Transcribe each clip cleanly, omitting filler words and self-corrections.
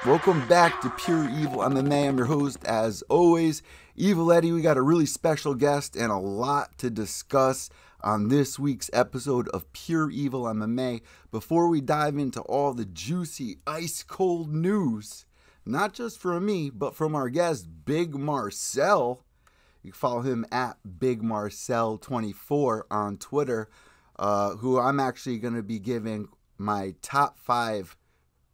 Welcome back to Pure Evil MMA. I'm your host, as always, Evil Eddie. We got a really special guest and a lot to discuss on this week's episode of Pure Evil MMA. Before we dive into all the juicy, ice-cold news, not just from me, but from our guest, Big Marcell. You can follow him at Big Marcell24 on Twitter, who I'm actually going to be giving my top 5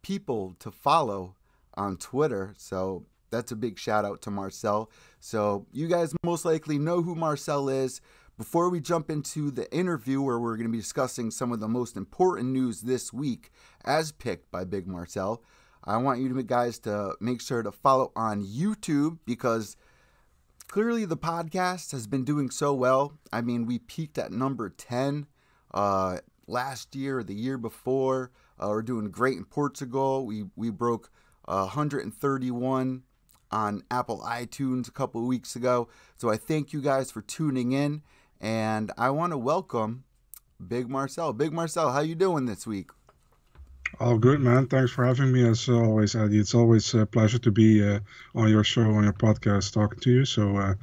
people to follow on Twitter. So that's a big shout out to Marcell. So you guys most likely know who Marcell is. Before we jump into the interview where we're going to be discussing some of the most important news this week as picked by Big Marcell, I want you guys to make sure to follow on YouTube, because clearly the podcast has been doing so well. I mean, we peaked at number 10 last year or the year before. We're doing great in Portugal. We broke 131 on Apple iTunes a couple of weeks ago. So I thank you guys for tuning in, and I want to welcome Big Marcell. Big Marcell, how you doing this week? All good, man. Thanks for having me, as always, Eddie. It's always a pleasure to be on your show, on your podcast, talking to you. So,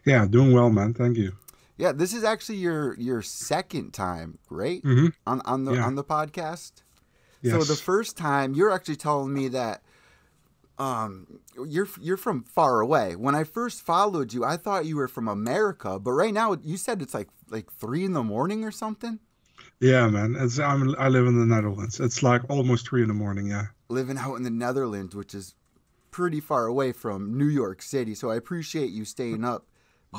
yeah, doing well, man. Thank you. Yeah, this is actually your second time, right? Mm-hmm. On the podcast. Yes. So the first time, you're actually telling me that you're from far away. When I first followed you, I thought you were from America, but right now you said it's like 3 a.m. or something. Yeah, man. I live in the Netherlands. It's like almost 3 a.m. Yeah. Living out in the Netherlands, which is pretty far away from New York City. So I appreciate you staying up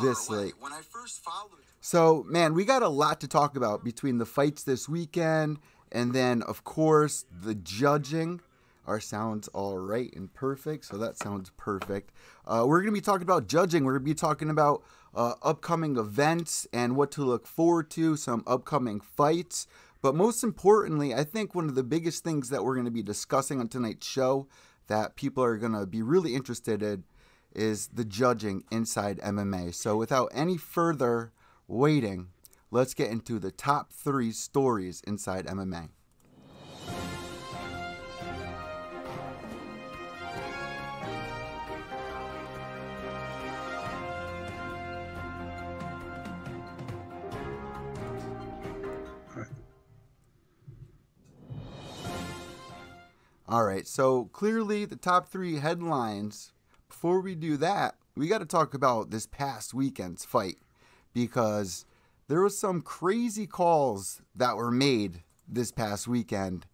this late. When I first followed you. So, man, we got a lot to talk about between the fights this weekend and then, of course, the judging. Our sound's all right and perfect, so that sounds perfect. We're going to be talking about judging. We're going to be talking about upcoming events and what to look forward to, some upcoming fights. But most importantly, I think one of the biggest things that we're going to be discussing on tonight's show that people are going to be really interested in is the judging inside MMA. So without any further waiting, let's get into the top 3 stories inside MMA. All right, so clearly the top 3 headlines. Before we do that, we got to talk about this past weekend's fight, because there was some crazy calls that were made this past weekend.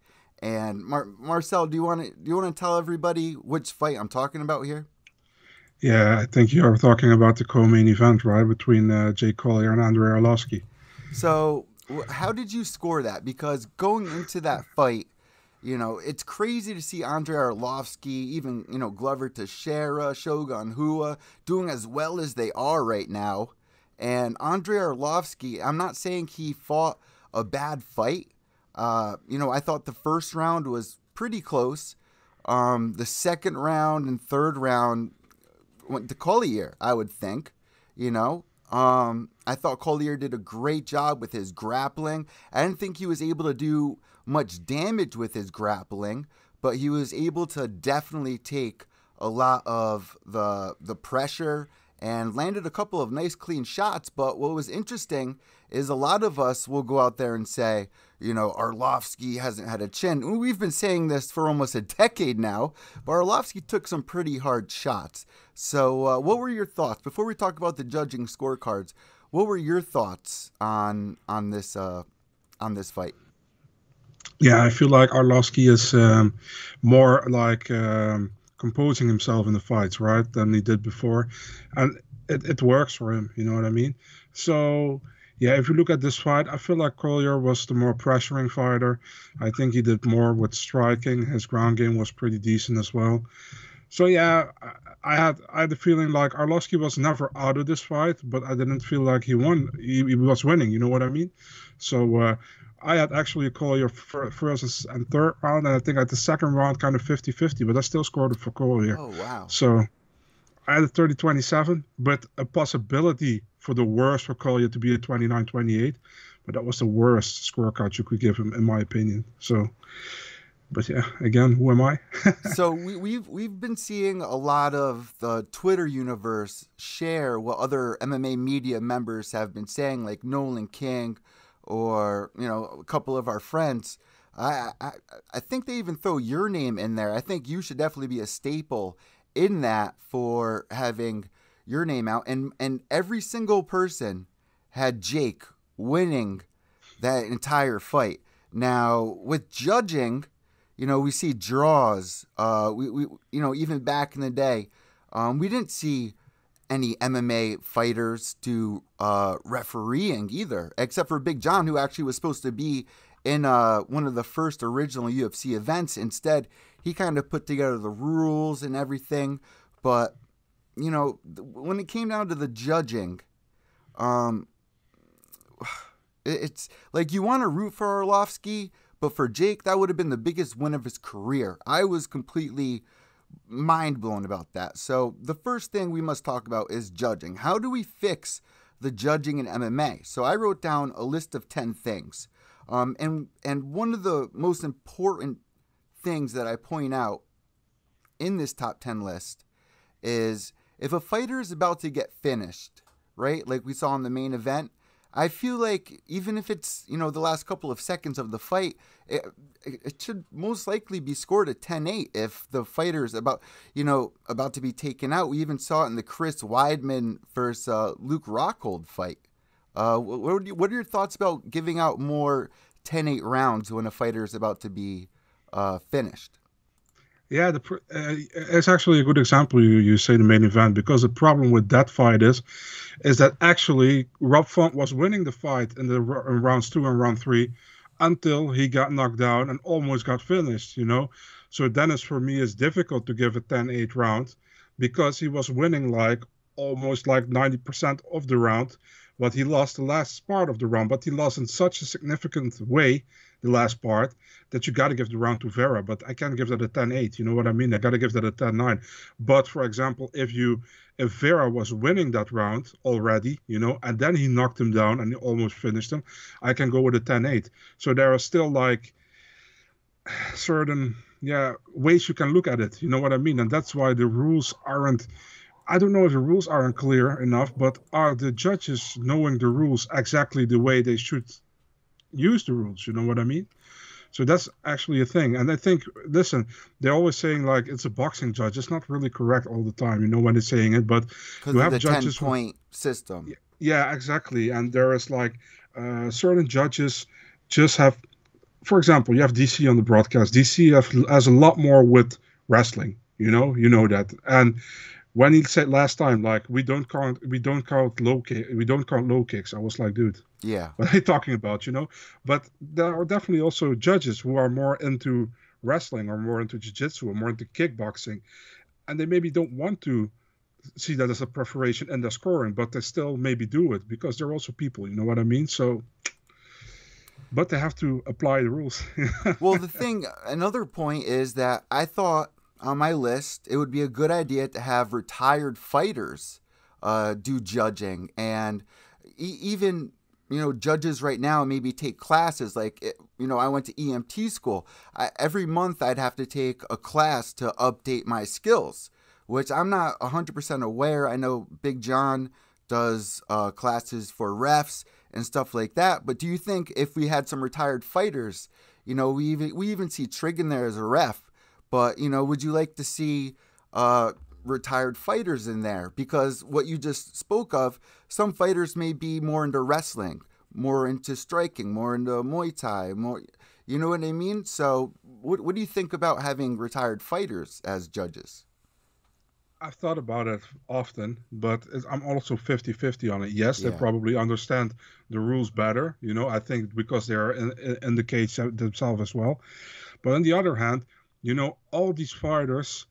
And Marcell, do you want to tell everybody which fight I'm talking about here? Yeah, I think you are talking about the co-main event, right, between Jake Collier and Andrei Arlovski. So how did you score that? Because going into that fight, you know, it's crazy to see Andrei Arlovski, even, you know, Glover Teixeira, Shogun Rua, doing as well as they are right now. And Andrei Arlovski, I'm not saying he fought a bad fight. You know, I thought the first round was pretty close. The second round and third round went to Collier, I would think, you know. I thought Collier did a great job with his grappling. I didn't think he was able to do much damage with his grappling, but he was able to definitely take a lot of the pressure and landed a couple of nice clean shots. But what was interesting is a lot of us will go out there and say, you know, Arlovski hasn't had a chin. We've been saying this for almost a decade now, but Arlovski took some pretty hard shots. So what were your thoughts? Before we talk about the judging scorecards, what were your thoughts on this fight? Yeah, I feel like Arlovski is more like composing himself in the fights, right, than he did before. And it works for him, you know what I mean? So, yeah, if you look at this fight, I feel like Collier was the more pressuring fighter. I think he did more with striking. His ground game was pretty decent as well. So, yeah, I had the feeling like Arlovski was never out of this fight, but I didn't feel like he won. He was winning, you know what I mean? So, I had actually a Collier first and third round, and I think at the second round kind of 50-50, but I still scored it for Collier. Oh, wow. So I had a 30-27, but a possibility for the worst for Collier to be a 29-28, but that was the worst scorecard you could give him, in my opinion. So, But yeah, again, who am I? So we've been seeing a lot of the Twitter universe share what other MMA media members have been saying, like Nolan King, or a couple of our friends. I I, I think they even throw your name in there. I think you should definitely be a staple in that for having your name out. And every single person had Jake winning that entire fight. Now with judging, we see draws. We even back in the day, we didn't see any MMA fighters do refereeing either, except for Big John, who actually was supposed to be in one of the first original UFC events. Instead, he kind of put together the rules and everything. But when it came down to the judging, um, it's like you want to root for Arlovsky, but for Jake, that would have been the biggest win of his career. I was completely mind blown about that. So the first thing we must talk about is judging. How do we fix the judging in MMA? So I wrote down a list of 10 things. And one of the most important things that I point out in this top 10 list is if a fighter is about to get finished, right? Like we saw in the main event, I feel like even if it's, the last couple of seconds of the fight, it should most likely be scored at 10-8 if the fighter's about to be taken out. We even saw it in the Chris Weidman versus Luke Rockhold fight. What are your thoughts about giving out more 10-8 rounds when a fighter is about to be finished? Yeah, it's actually a good example. You say the main event, because the problem with that fight is that actually Rob Font was winning the fight in rounds 2 and round 3 until he got knocked down and almost got finished. So Dennis, for me, is difficult to give a 10-8 round because he was winning like almost like 90% of the round, but he lost the last part of the round. But he lost in such a significant way, the last part, that you got to give the round to Vera. But I can't give that a 10-8. You know what I mean? I got to give that a 10-9. But for example, if Vera was winning that round already, and then he knocked him down and he almost finished him, I can go with a 10-8. So there are still like certain ways you can look at it. You know what I mean? And that's why the rules aren't. I don't know if the rules aren't clear enough, but are the judges knowing the rules exactly the way they should use the rules? You know what I mean? So that's actually a thing. And I think, listen, they're always saying like it's a boxing judge. It's not really correct all the time, when they're saying it, but you have the judges 10-point system. Yeah, exactly. And there is like certain judges just have, for example, you have DC on the broadcast. DC has a lot more with wrestling, you know that. And when he said last time, like we don't count low kicks. I was like, dude, yeah, what are you talking about? But there are definitely also judges who are more into wrestling or more into jiu-jitsu or more into kickboxing, and they maybe don't want to see that as a preparation in their scoring, but they still maybe do it because they're also people. You know what I mean? So, but they have to apply the rules. Well, another point is that I thought on my list, it would be a good idea to have retired fighters do judging, and even judges right now maybe take classes. Like I went to EMT school. Every month I'd have to take a class to update my skills, which I'm not 100% aware. I know Big John does classes for refs and stuff like that. But do you think if we had some retired fighters, we even see Trigg in there as a ref? But, would you like to see retired fighters in there? Because what you just spoke of, some fighters may be more into wrestling, more into striking, more into Muay Thai, more, you know what I mean? So what do you think about having retired fighters as judges? I've thought about it often, but I'm also 50-50 on it. Yes, they probably understand the rules better, I think because they're in the cage themselves as well. But on the other hand, all these fighters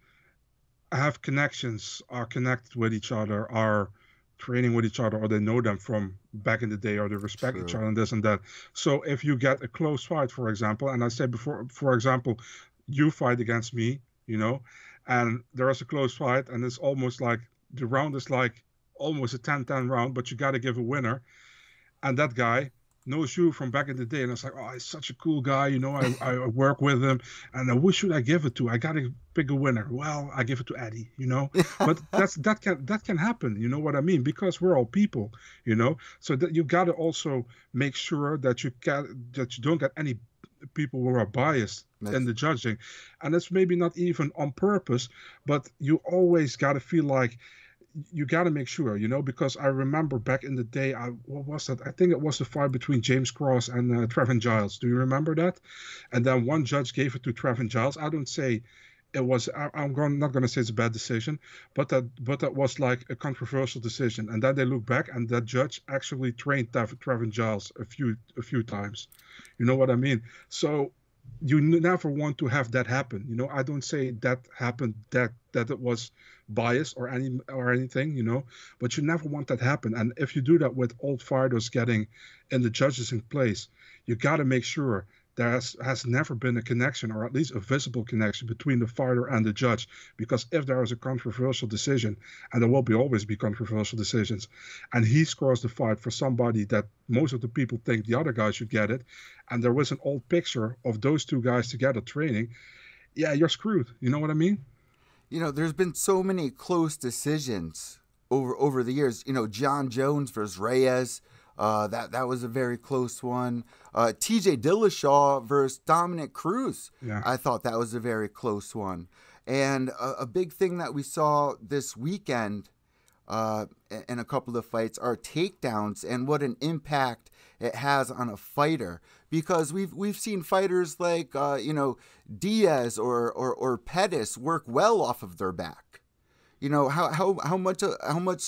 have connections, are connected with each other, are training with each other, or they know them from back in the day, or they respect each other and this and that. So if you get a close fight, for example, and I said before, for example, you fight against me, and there is a close fight, and it's almost like the round is like almost a 10-10 round, but you got to give a winner. And that guy knows you from back in the day, and it's like, oh, he's such a cool guy. I work with him, and who should I give it to? I gotta pick a winner. Well, I give it to Eddie. But that can happen. You know what I mean? Because we're all people. So that you gotta also make sure that you don't get any people who are biased in the judging, and it's maybe not even on purpose, but you always gotta feel like you got to make sure, because I remember back in the day, what was that? I think it was the fight between James Cross and Trevin Giles. Do you remember that? And then one judge gave it to Trevin Giles. I don't say it was. Not going to say it's a bad decision, but that was like a controversial decision. And then they look back, and that judge actually trained Trevin Giles a few times. You know what I mean? So you never want to have that happen. I don't say that happened, that it was biased or anything, but you never want that happen. And if you do that with old fighters getting in the judges in place, you got to make sure there has never been a connection, or at least a visible connection, between the fighter and the judge. Because if there is a controversial decision, and there will always be controversial decisions, and he scores the fight for somebody that most of the people think the other guy should get it, and there was an old picture of those two guys together training, yeah, you're screwed. You know what I mean? There's been so many close decisions over the years. John Jones versus Reyes. That was a very close one. T.J. Dillashaw versus Dominic Cruz. Yeah. I thought that was a very close one. And a big thing that we saw this weekend in a couple of fights are takedowns and what an impact it has on a fighter. Because we've seen fighters like Diaz or Pettis work well off of their back. How much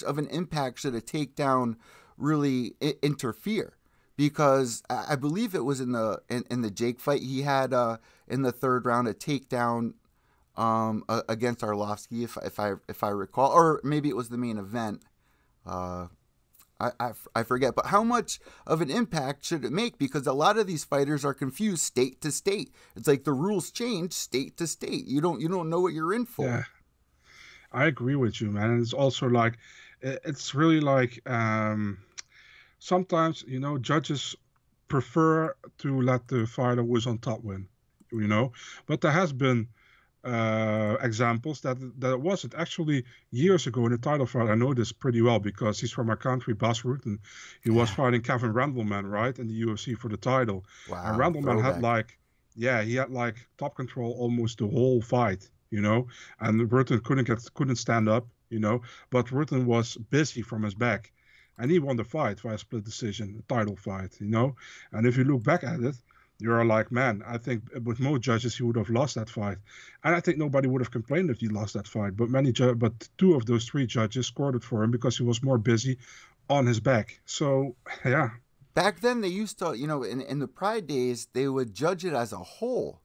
of an impact should a takedown really interfere? Because I believe it was in the Jake fight, he had in the third round a takedown against Arlovsky, if I recall, or maybe it was the main event. I forget, but how much of an impact should it make? Because a lot of these fighters are confused state to state. It's like the rules change state to state. You don't know what you're in for. Yeah, I agree with you, man. And it's also like, it's really like, sometimes, judges prefer to let the fighter who's on top win, but there has been examples that it wasn't. Actually, years ago in the title fight, I know this pretty well because he's from my country, Bas Rutten. He was fighting Kevin Randleman, right, in the UFC for the title. Wow, and Randleman throwback. he had top control almost the whole fight, and Rutten couldn't stand up, but Rutten was busy from his back. And he won the fight via split decision, title fight, And if you look back at it, you're like, man, I think with most judges, he would have lost that fight. And I think nobody would have complained if he lost that fight. But two of those three judges scored it for him because he was more busy on his back. So, yeah. Back then, they used to, in the Pride days, they would judge it as a whole.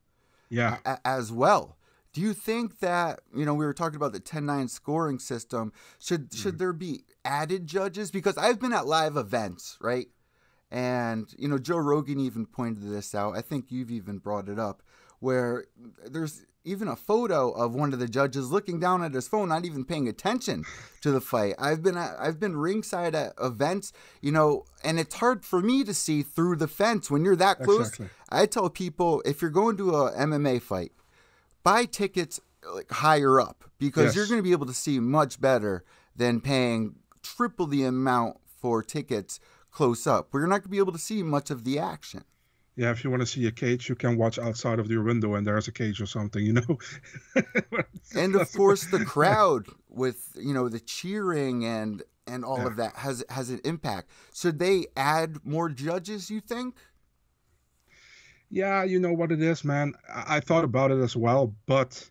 Yeah. As well. Do you think that, we were talking about the 10-9 scoring system, should there be added judges? Because I've been at live events, right? And, Joe Rogan even pointed this out. I think you've even brought it up, where there's even a photo of one of the judges looking down at his phone, not even paying attention to the fight. I've been ringside at events, and it's hard for me to see through the fence when you're that close. Exactly. I tell people, if you're going to a MMA fight, buy tickets like higher up, because you're going to be able to see much better than paying triple the amount for tickets close up, where you're not going to be able to see much of the action. Yeah, if you want to see a cage, you can watch outside of your window and there's a cage or something, And of course, the crowd with, the cheering and all of that has an impact. Should they add more judges, you think? Yeah, you know what it is, man. I thought about it as well, but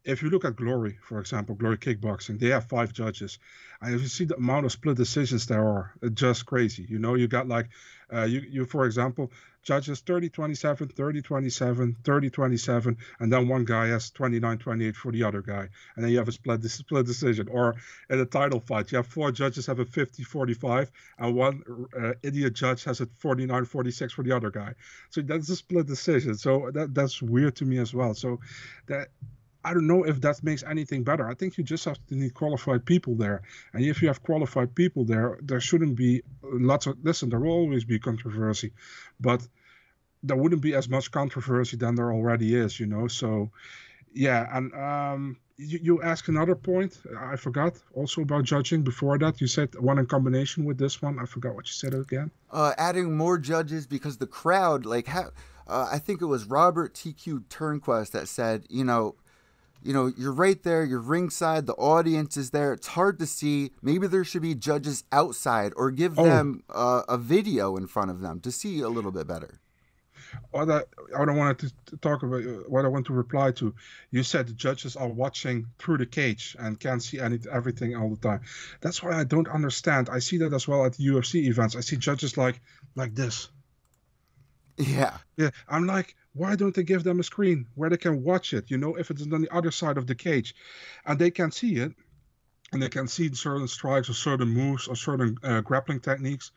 if you look at Glory, for example, Glory Kickboxing, they have 5 judges. And if you see the amount of split decisions there are, it's just crazy. You got like, for example, judges 30-27, 30-27, 30-27, and then one guy has 29-28 for the other guy. And then you have a split decision. Or in a title fight, you have 4 judges have a 50-45, and one idiot judge has a 49-46 for the other guy. So that's a split decision. So that's weird to me as well. So that I don't know if that makes anything better. I think you just have to need qualified people there. And if you have qualified people there, there shouldn't be lots of, listen, there will always be controversy, but there wouldn't be as much controversy than there already is, you know? So, yeah. And you asked another point. I forgot also about judging before that. You said one in combination with this one. I forgot what you said again. Adding more judges because the crowd, like, I think it was Robert TQ Turnquest that said, you're right there, you're ringside, the audience is there. It's hard to see. Maybe there should be judges outside or give them a video in front of them to see a little bit better. What I don't want to talk about, what I want to reply to, you said the judges are watching through the cage and can't see everything all the time. That's why I don't understand. I see that as well at the UFC events. I see judges like this. Yeah. Yeah. I'm like, why don't they give them a screen where they can watch it? If it's on the other side of the cage and they can see it and they can see certain strikes or certain moves or certain grappling techniques,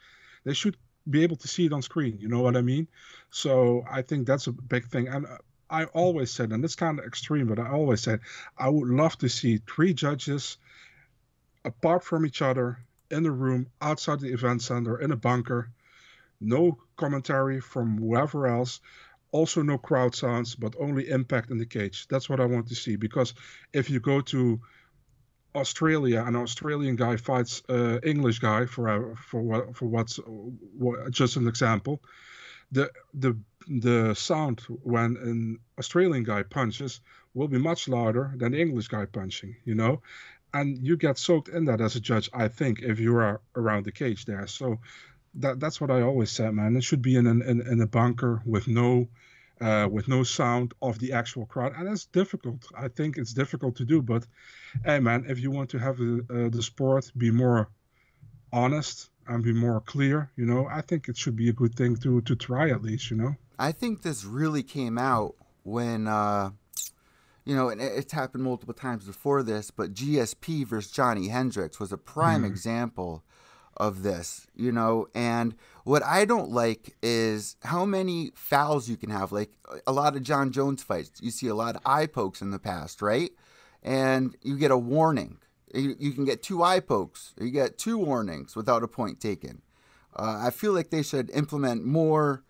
they should be able to see it on screen. You know what I mean? So I think that's a big thing. And I always said, and it's kind of extreme, but I always said, I would love to see 3 judges apart from each other in a room outside the event center in a bunker. No commentary from whoever else. Also no crowd sounds, but only impact in the cage. That's what I want to see. Because if you go to Australia, an Australian guy fights English guy just an example. The sound when an Australian guy punches will be much louder than the English guy punching, and you get soaked in that as a judge, I think, if you are around the cage there. So that's what I always said, man. It should be in a bunker with no sound of the actual crowd, and that's difficult. I think it's difficult to do, but hey, man, if you want to have the sport be more honest and be more clear, I think it should be a good thing to try at least, I think this really came out when, and it's happened multiple times before this, but GSP versus Johnny Hendricks was a prime example of this, and what I don't like is how many fouls you can have. Like a lot of John Jones fights, you see a lot of eye pokes in the past, right? And you get a warning. You can get 2 eye pokes, or you get 2 warnings without a point taken. I feel like they should implement more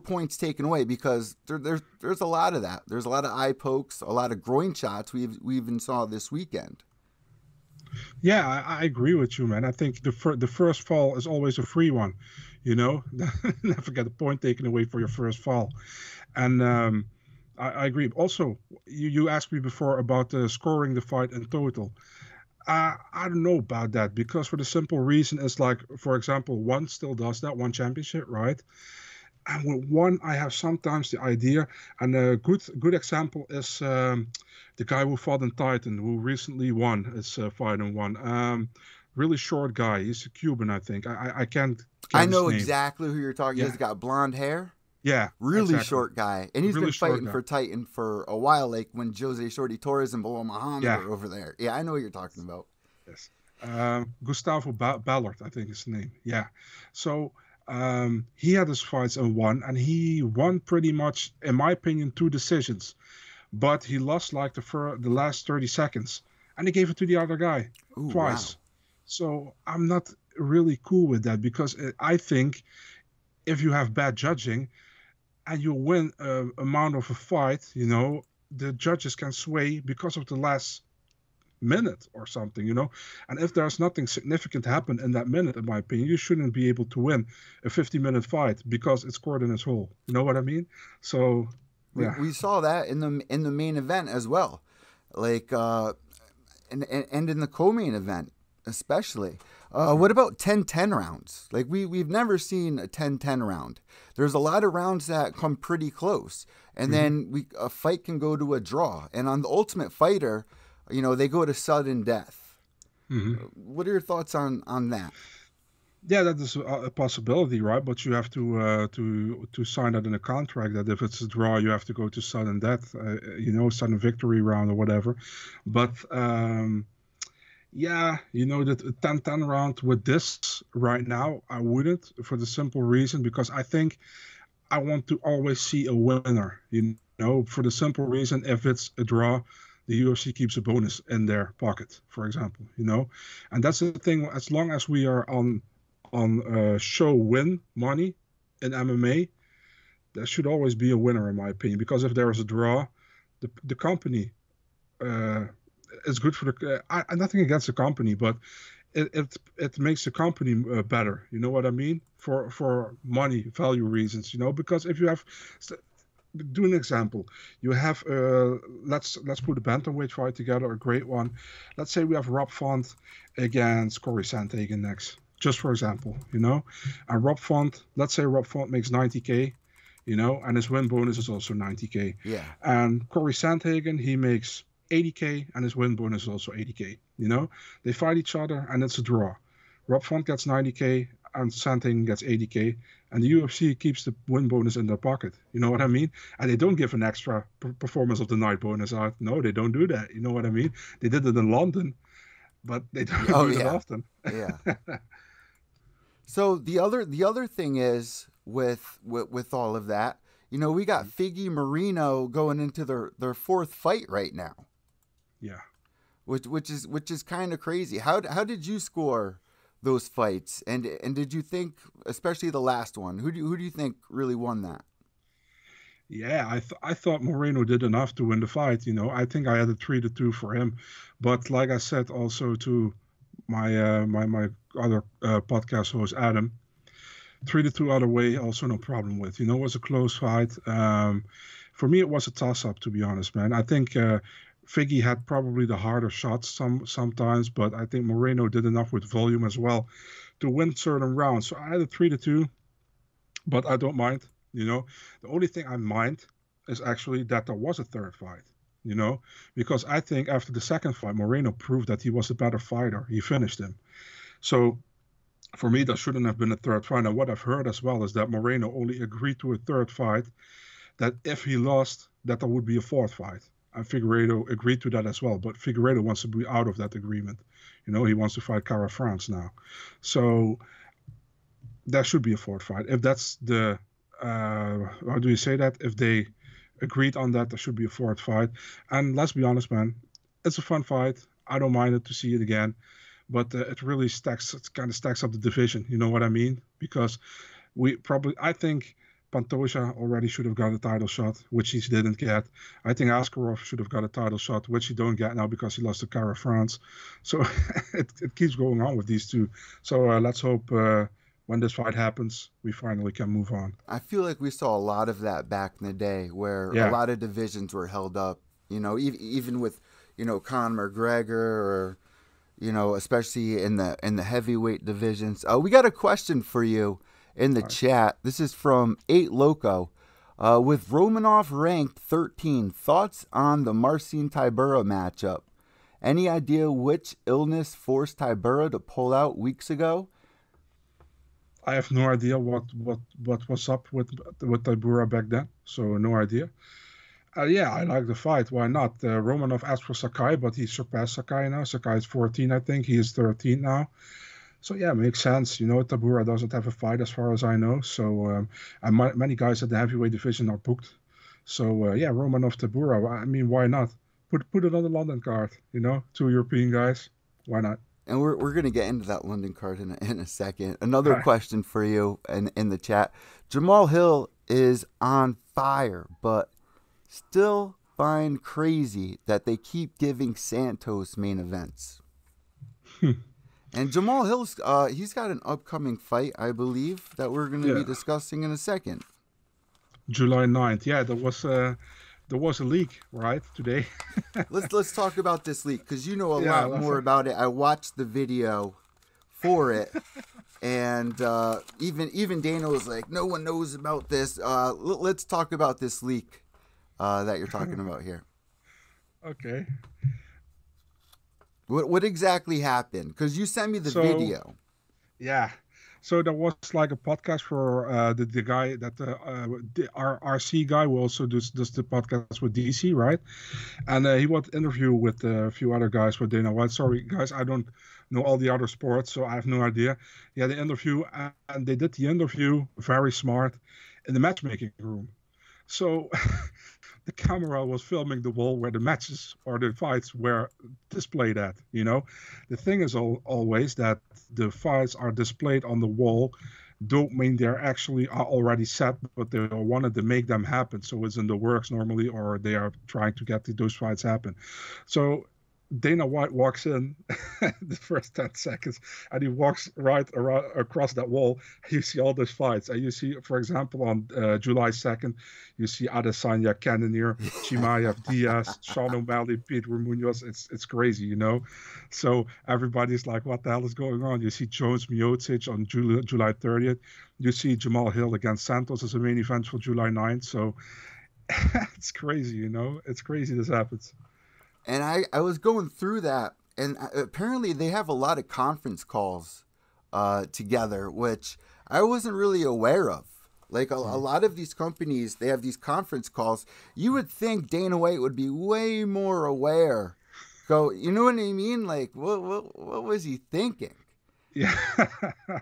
points taken away, because there's a lot of that. There's a lot of eye pokes, a lot of groin shots we even saw this weekend. Yeah, I agree with you, man. I think the first fall is always a free one, Never get a point taken away for your first fall. And I agree. Also, you asked me before about scoring the fight in total. I don't know about that, because for the simple reason is, like, for example, one still does that, one championship, right? And with one, I have sometimes the idea, and a good example is the guy who fought in Titan, who recently won his fight and won. Really short guy. He's a Cuban, I think. I can't. I know exactly who you're talking. Yeah. He's got blonde hair. Yeah, really exactly. Short guy, and he's really been fighting for Titan for a while, like when Jose Shorty Torres and Bilal Muhammad were over there. Yeah, I know what you're talking about. Yes, Gustavo Ballard, I think is his name. Yeah, so. He had his fights and won, and he won pretty much, in my opinion, 2 decisions, but he lost like the last 30 seconds, and he gave it to the other guy twice. Wow. So I'm not really cool with that, because I think if you have bad judging and you win amount of a fight, the judges can sway because of the last minute or something, and if there's nothing significant happen in that minute, in my opinion, you shouldn't be able to win a 50-minute fight because it's scored in its hole. You know what I mean? So yeah, we saw that in the main event as well, like and in the co-main event especially. What about 10-10 rounds? Like we've never seen a 10-10 round. There's a lot of rounds that come pretty close, and then a fight can go to a draw. And on the Ultimate Fighter, they go to sudden death. What are your thoughts on that? Yeah, that is a possibility, right? But you have to sign that in a contract that if it's a draw, you have to go to sudden death, sudden victory round or whatever. But yeah, the 10-10 round with this right now, I wouldn't, for the simple reason because I think I want to always see a winner. For the simple reason, if it's a draw, the UFC keeps a bonus in their pocket, for example. And that's the thing. As long as we are on show win money in MMA, there should always be a winner, in my opinion. Because if there is a draw, the company uh, is good for the. Nothing against the company, but it makes the company better. You know what I mean? For money value reasons. Because if you have, do an example. You have let's put a bantamweight fight together, a great one. Let's say we have Rob Font against Corey Sandhagen next, just for example. And Rob Font, let's say Rob Font makes 90K. And his win bonus is also 90K. Yeah. And Corey Sandhagen, he makes 80K, and his win bonus is also 80K. They fight each other, and it's a draw. Rob Font gets 90K, and Sandhagen gets 80K, and the UFC keeps the win bonus in their pocket. You know what I mean? And they don't give an extra performance of the night bonus out. No, they don't do that. You know what I mean? They did it in London, but they don't do it often. Yeah. So the other thing is with all of that, we got Figgy Moreno going into their fourth fight right now. Yeah. Which is kind of crazy. How did you score those fights? And did you think, especially the last one, who do you think really won that? Yeah, I thought Moreno did enough to win the fight. I think I had a 3-2 for him, but like I said also to my my other podcast host Adam, 3-2 other way also no problem with. It was a close fight. For me, it was a toss-up, to be honest, man. I think Figgy had probably the harder shots sometimes, but I think Moreno did enough with volume as well to win certain rounds. So I had a 3-2, but I don't mind. The only thing I mind is actually that there was a third fight. Because I think after the second fight, Moreno proved that he was a better fighter. He finished him. So for me, there shouldn't have been a third fight. And what I've heard as well is that Moreno only agreed to a third fight, that if he lost, that there would be a fourth fight. And Figueiredo agreed to that as well. But Figueiredo wants to be out of that agreement. He wants to fight Cara France now. So there should be a fourth fight. If that's the, how do you say that? If they agreed on that, there should be a fourth fight. And let's be honest, man, it's a fun fight. I don't mind it to see it again. But it really kind of stacks up the division. You know what I mean? Because I think Pantoja already should have got a title shot, which he didn't get. I think Askarov should have got a title shot, which he don't get now because he lost to Cara France. So it keeps going on with these two. So let's hope when this fight happens, we finally can move on. I feel like we saw a lot of that back in the day where a lot of divisions were held up, even with, Conor McGregor or, especially in the heavyweight divisions. We got a question for you in the chat. This is from 8 Loco. With Romanov ranked 13, thoughts on the Marcin Tybura matchup? Any idea which illness forced Tybura to pull out weeks ago? I have no idea what was up with Tybura back then, so no idea. I like the fight. Why not? Romanov asked for Sakai, but he surpassed Sakai now. Sakai is 14, I think. He is 13 now. So, yeah, makes sense. Tybura doesn't have a fight as far as I know. So, and many guys at the heavyweight division are booked. So, Romanov, Tybura. I mean, why not? Put it on the London card, 2 European guys. Why not? And we're going to get into that London card in a second. Another question for you in the chat. Jamal Hill is on fire, but still find crazy that they keep giving Santos main events. And Jamal Hill's he's got an upcoming fight, I believe, that we're going to be discussing in a second. July 9th. Yeah, there was a leak, right, today. Let's talk about this leak, because you know a lot more about it. I watched the video for it, and even Dana was like, no one knows about this. Let's talk about this leak that you're talking about here. Okay. What exactly happened? Because you sent me the video. Yeah. So there was like a podcast for the guy that our RC guy who also does the podcast with DC, right? And he wanted an interview with a few other guys with Dana White. Sorry, guys, I don't know all the other sports, so I have no idea. He had the interview, and they did the interview very smart in the matchmaking room. So the camera was filming the wall where the matches or the fights were displayed at. The thing is always that the fights are displayed on the wall don't mean they're actually are already set, but they wanted to make them happen. So it's in the works normally, or they are trying to get those fights happen. So Dana White walks in the first 10 seconds and he walks right around, across that wall. You see all those fights. And you see, for example, on July 2nd, you see Adesanya, Cannonier, Chimaev, Diaz, Sean O'Malley, Peter Munoz. It's crazy, So everybody's like, what the hell is going on? You see Jones Miocic on July 30th. You see Jamal Hill against Santos as a main event for July 9th. So it's crazy, It's crazy this happens. And I was going through that, and apparently they have a lot of conference calls together, which I wasn't really aware of. Like a lot of these companies, they have these conference calls. You would think Dana White would be way more aware. So, you know what I mean? Like, what was he thinking? Yeah,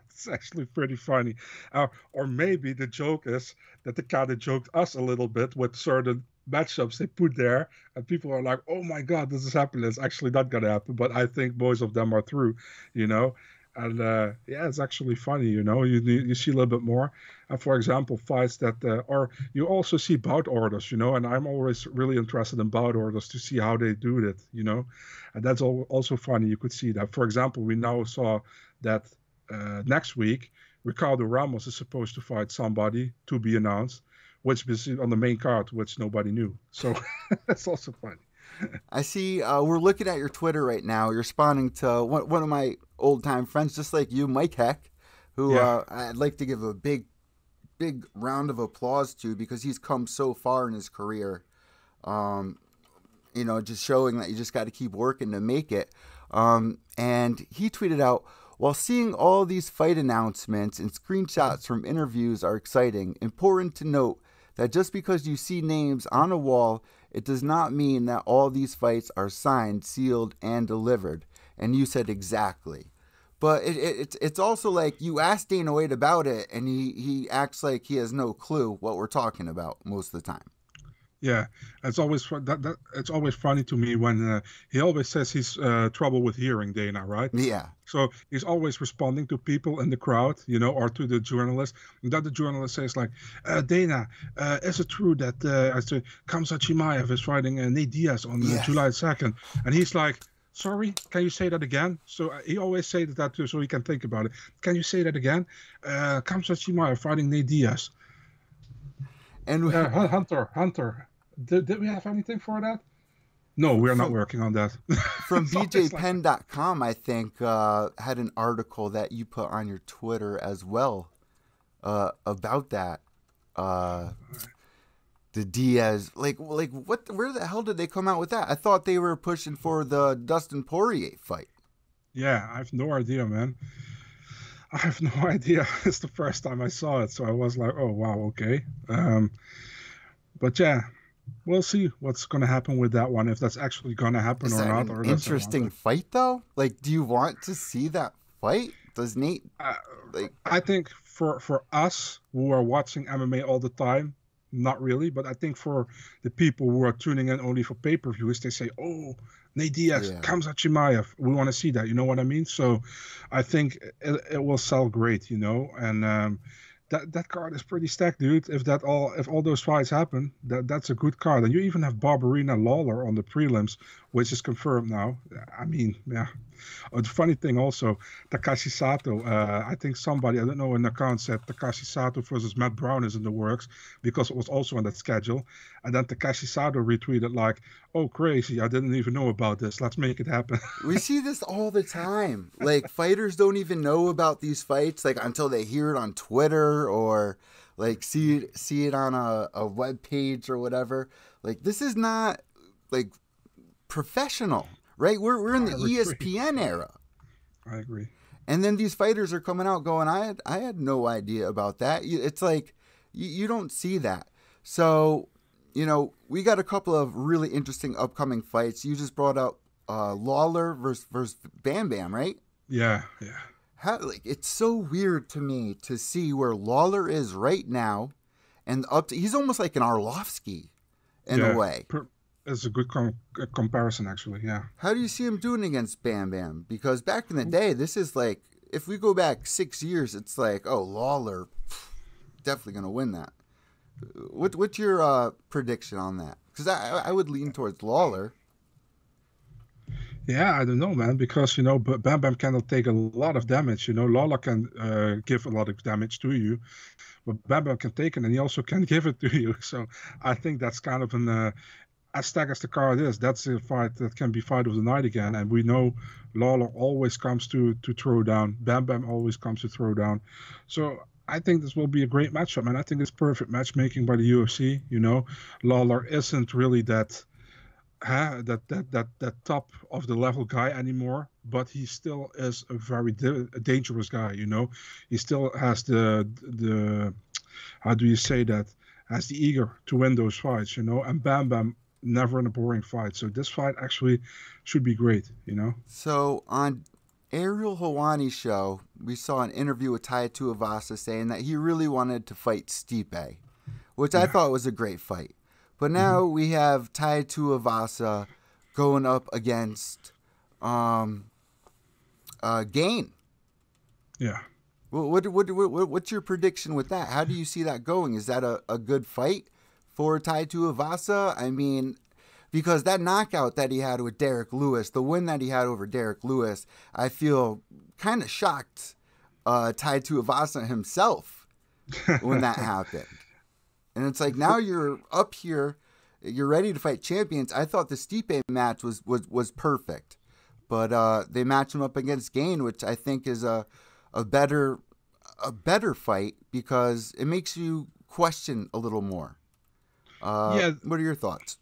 it's actually pretty funny. Or maybe the joke is that they kind of joked us a little bit with certain matchups they put there, and people are like, oh my god, this is happening. It's actually not gonna happen, but I think most of them are through, and yeah, it's actually funny, you see a little bit more. And for example, fights that or you also see bout orders, and I'm always really interested in bout orders to see how they do it, and that's also funny. You could see that, for example, we now saw that next week Ricardo Ramos is supposed to fight somebody to be announced, which was on the main card, which nobody knew. So that's also funny. I see we're looking at your Twitter right now. You're responding to one of my old-time friends, just like you, Mike Heck, who I'd like to give a big round of applause to because he's come so far in his career. Just showing that you just got to keep working to make it. And he tweeted out, while seeing all these fight announcements and screenshots from interviews are exciting, important to note that just because you see names on a wall, it does not mean that all these fights are signed, sealed, and delivered. And you said exactly. But it's also like you ask Dana White about it, and he acts like he has no clue what we're talking about most of the time. Yeah, it's always it's always funny to me when he always says he's trouble with hearing, Dana, right? Yeah. So he's always responding to people in the crowd, or to the journalist. And then the journalist says like, Dana, is it true that Khamzat Chimaev is fighting Nate Diaz on July 2nd? And he's like, sorry, can you say that again? So he always says that too, so he can think about it. Can you say that again? Khamzat Chimaev fighting Nate Diaz. And Hunter. Did we have anything for that? No, we're not working on that. From BJPenn.com, I think, had an article that you put on your Twitter as well about that. The Diaz, like what? Where the hell did they come out with that? I thought they were pushing for the Dustin Poirier fight. Yeah, I have no idea, man. I have no idea. It's the first time I saw it, so I was like, oh, wow, okay. But yeah, we'll see what's going to happen with that one, if that's actually going to happen or not. An interesting fight, though? Like, do you want to see that fight? Does Nate... I think for us who are watching MMA all the time, not really, but I think for the people who are tuning in only for pay-per-views, they say, oh, Nate Diaz, Khamzat Chimaev, we want to see that, you know what I mean? So I think it will sell great, and that card is pretty stacked, dude. If all those fights happen, that's a good card. And you even have Barberina Lawler on the prelims, which is confirmed now. I mean, yeah. The funny thing also, Takashi Sato, I think somebody, I don't know, an account said Takashi Sato versus Matt Brown is in the works because it was also on that schedule. And then Takashi Sato retweeted like, oh, crazy, I didn't even know about this. Let's make it happen. We see this all the time. Like, fighters don't even know about these fights like until they hear it on Twitter or like see it on a web page or whatever. Like, this is not like professional. Right, we're in the ESPN era. I agree. And then these fighters are coming out going, I had no idea about that. It's like you don't see that. So, we got a couple of really interesting upcoming fights. You just brought up Lawler versus Bam Bam, right? Yeah. It's so weird to me to see where Lawler is right now, and he's almost like an Arlovsky. in a way. It's a good comparison, actually. Yeah. How do you see him doing against Bam Bam? Because back in the day, this is like, if we go back 6 years, it's like, oh, Lawler, definitely going to win that. What's your prediction on that? Because I would lean towards Lawler. Yeah, I don't know, man, because, but Bam Bam cannot take a lot of damage. Lawler can give a lot of damage to you, but Bam Bam can take it, and he also can give it to you. So I think that's kind of as stacked as the card is, that's a fight that can be fight of the night again. And we know Lawler always comes to throw down. Bam Bam always comes to throw down. So I think this will be a great matchup, man. I think it's perfect matchmaking by the UFC. Lawler isn't really that top of the level guy anymore, but he still is a very dangerous guy. He still has the how do you say that? Has the eager to win those fights. And Bam Bam never in a boring fight. So this fight actually should be great. So on Ariel Helwani's show, we saw an interview with Tai Tuivasa saying that he really wanted to fight Stipe, which I thought was a great fight. But now we have Tai Tuivasa going up against Gain. Yeah. What's your prediction with that? How do you see that going? Is that a good fight for Tai Tuivasa? I mean, because that knockout that he had with Derek Lewis, the win that he had over Derek Lewis, I feel kind of shocked Tai Tuivasa himself when that happened. And it's like, now you're up here, you're ready to fight champions. I thought the Stipe match was perfect, but they match him up against Gain, which I think is a better fight because it makes you question a little more. What are your thoughts?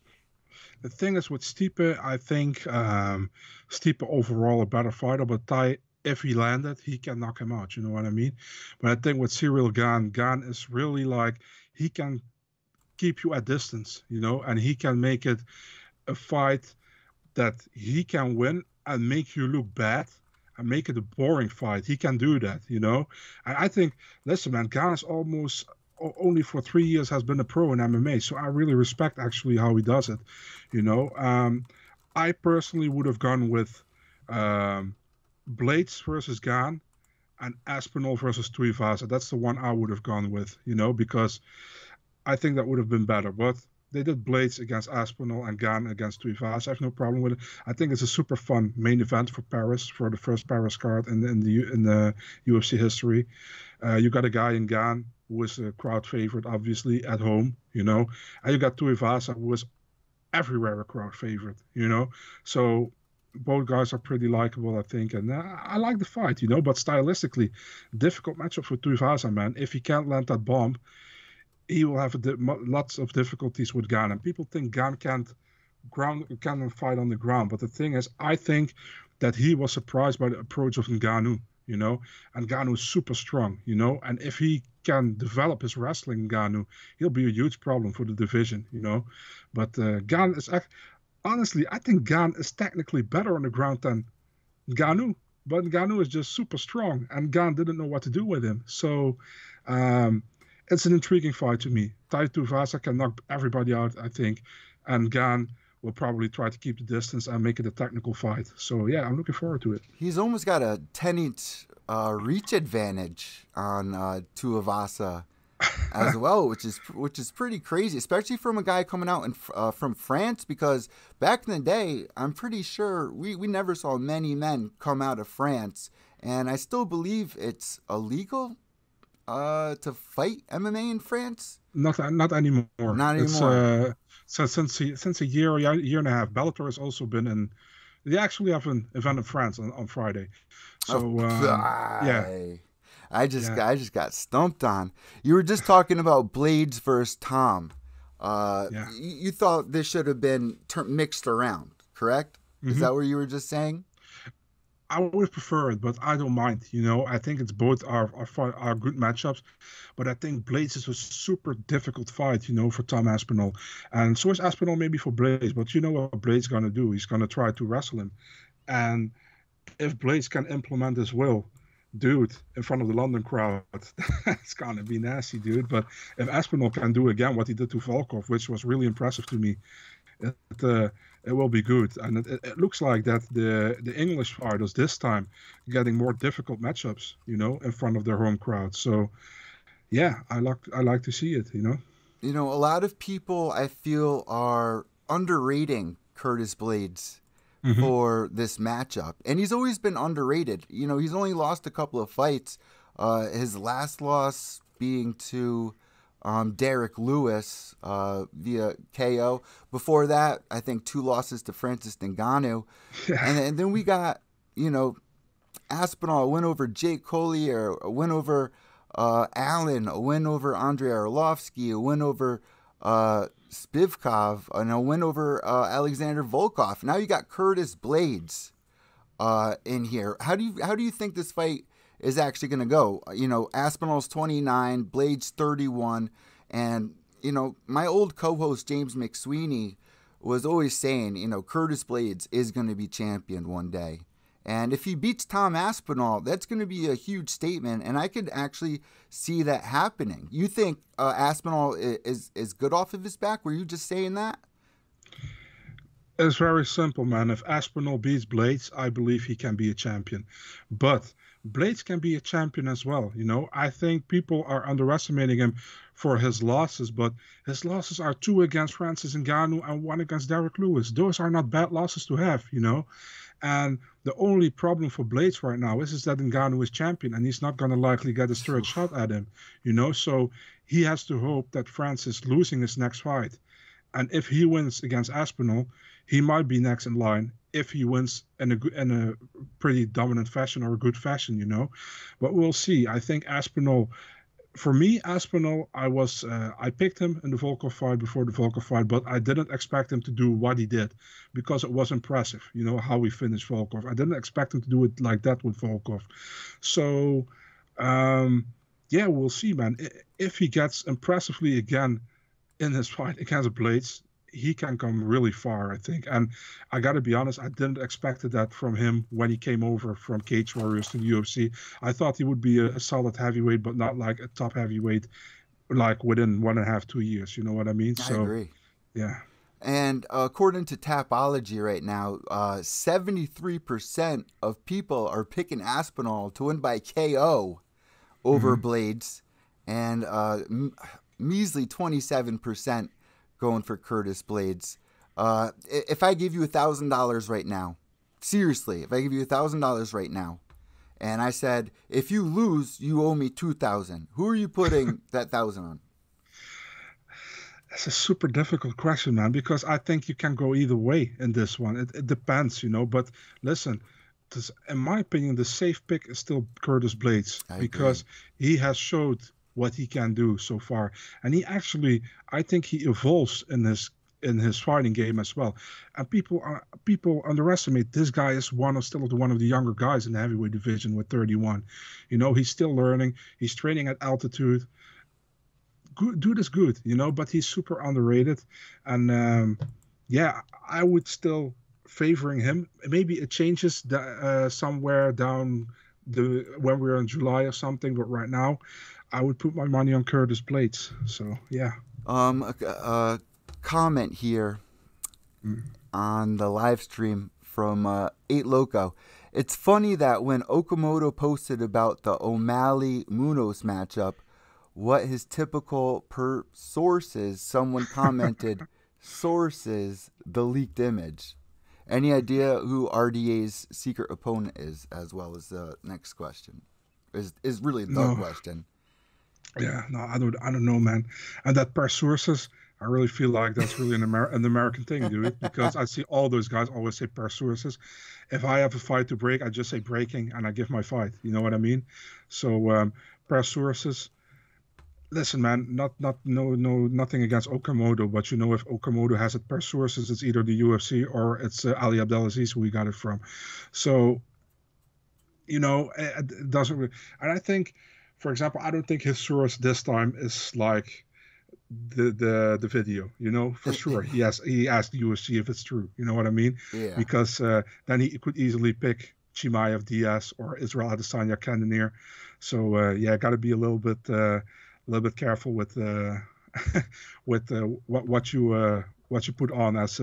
The thing is with Stipe, I think Stipe overall a better fighter, but Tai, if he landed, he can knock him out. You know what I mean? But I think with Cyril Gane is really like, he can keep you at distance, and he can make it a fight that he can win and make you look bad and make it a boring fight. He can do that, And I think, listen, man, Gane is almost only for 3 years has been a pro in MMA, so I really respect actually how he does it, I personally would have gone with Blades versus Gane and Aspinall versus Tuivasa. That's the one I would have gone with, because I think that would have been better. But they did Blades against Aspinall and Gane against Tuivasa. I have no problem with it. I think it's a super fun main event for Paris, for the first Paris card in the UFC history. You got a guy in Gane who was a crowd favorite, obviously, at home, and you got Tuivasa, who was everywhere a crowd favorite, So both guys are pretty likable, I think, and I like the fight, but stylistically, difficult matchup for Tuivasa, man. If he can't land that bomb, he will have lots of difficulties with Gane. And people think Gane can't fight on the ground, but the thing is, I think that he was surprised by the approach of Ngannou, and Ngannou is super strong, and if he can develop his wrestling, Ngannou, he'll be a huge problem for the division, But Gane is honestly, I think Gane is technically better on the ground than Ngannou, but Ngannou is just super strong, and Gane didn't know what to do with him. So it's an intriguing fight to me. Tai Tuivasa can knock everybody out, I think, and Gane will probably try to keep the distance and make it a technical fight. So yeah, I'm looking forward to it. He's almost got a 10-inch reach advantage on Tuivasa as well, which is pretty crazy, especially from a guy coming out from France, because back in the day, I'm pretty sure we never saw many men come out of France, and I still believe it's illegal to fight MMA in France. Not anymore. Not anymore. So since a year and a half, Bellator has also been in. They actually have an event in France on Friday. So yeah. I just got stumped on. You were just talking about Blades versus Tom. You thought this should have been mixed around, correct? Mm-hmm. Is that what you were just saying? I would prefer it, but I don't mind. I think it's both are good matchups, but I think Blades is a super difficult fight, for Tom Aspinall, and so is Aspinall maybe for Blades. But you know what Blades gonna do? He's gonna try to wrestle him, and if Blades can implement his will, dude, in front of the London crowd, that's gonna be nasty, dude. But if Aspinall can do again what he did to Volkov, which was really impressive to me, it uh, it will be good. And it looks like that the English fighters this time getting more difficult matchups, in front of their home crowd. So yeah, I like to see it. A lot of people I feel are underrating Curtis Blades Hmm. for this matchup, and he's always been underrated. He's only lost a couple of fights. His last loss being to Derek Lewis via KO. Before that, I think 2 losses to Francis Ngannou, Yeah, and then we got Aspinall, a win over Jake Collier, a win over Allen, a win over Andrei Arlovsky, a win over Spivkov, and a win over Alexander Volkov. Now you got Curtis Blades in here. How do you think this fight is actually going to go? Aspinall's 29, Blades 31, and my old co-host James McSweeney was always saying, Curtis Blades is going to be champion one day. And if he beats Tom Aspinall, that's going to be a huge statement, and I could actually see that happening. You think Aspinall is good off of his back? Were you just saying that? it's very simple, man. If Aspinall beats Blades, I believe he can be a champion. But Blades can be a champion as well. I think people are underestimating him for his losses, but his losses are 2 against Francis Ngannou and 1 against Derek Lewis. Those are not bad losses to have. And the only problem for Blades right now is that Ngannou is champion and he's not going to likely get his third shot at him. So he has to hope that Francis losing his next fight. And if he wins against Aspinall, he might be next in line if he wins in a pretty dominant fashion or a good fashion. But we'll see. I think Aspinall, for me, Aspinall, I picked him in the Volkov fight before the Volkov fight, but I didn't expect him to do what he did because it was impressive, how he finished Volkov. I didn't expect him to do it like that with Volkov. So, yeah, we'll see, man. If he gets impressively again in his fight against Blades, he can come really far, I think. And I got to be honest, I didn't expect that from him when he came over from Cage Warriors to the UFC. I thought he would be a solid heavyweight, but not like a top heavyweight, like within 1.5, 2 years. You know what I mean? I So, agree. yeah. And according to Tapology right now, 73% of people are picking Aspinall to win by KO over Hmm. Blades, and measly 27% going for Curtis Blades. If I give you $1,000 right now, seriously, if I give you $1,000 right now, and I said, if you lose, you owe me 2,000, who are you putting that 1,000 on? That's a super difficult question, man, because I think you can go either way in this one. It depends. But listen, in my opinion, the safe pick is still Curtis Blades I agree. because he has showed what he can do so far, and I think he evolves in his fighting game as well. And people underestimate this guy is still one of the younger guys in the heavyweight division with 31. He's still learning. He's training at altitude. Good, dude is good, but he's super underrated. And yeah, I would still favoring him. Maybe it changes somewhere down when we're in July or something, but right now, I would put my money on Curtis Blades. So yeah. A comment here Mm. on the live stream from 8 Loco. It's funny that when Okamoto posted about the O'Malley Munoz matchup, what his typical per sources, someone commented, sources the leaked image. Any idea who RDA's secret opponent is, as well as the next question? Is really the No, question. yeah, no, I don't know, man. And that per sources, I really feel like that's really an American thing, dude. Because I see all those guys always say per sources. If I have a fight to break, I just say breaking and I give my fight. You know what I mean? So per sources. Listen, man, nothing against Okamoto, but if Okamoto has it per sources, it's either the UFC or it's Ali Abdelaziz who we got it from. So it doesn't really, and I think, for example, I don't think his source this time is like the video. For sure he asked the UFC if it's true. You know what I mean? Yeah. Because then he could easily pick Chimaev Diaz or Israel Adesanya Cannonier. So yeah, got to be a little bit careful with with what you put on as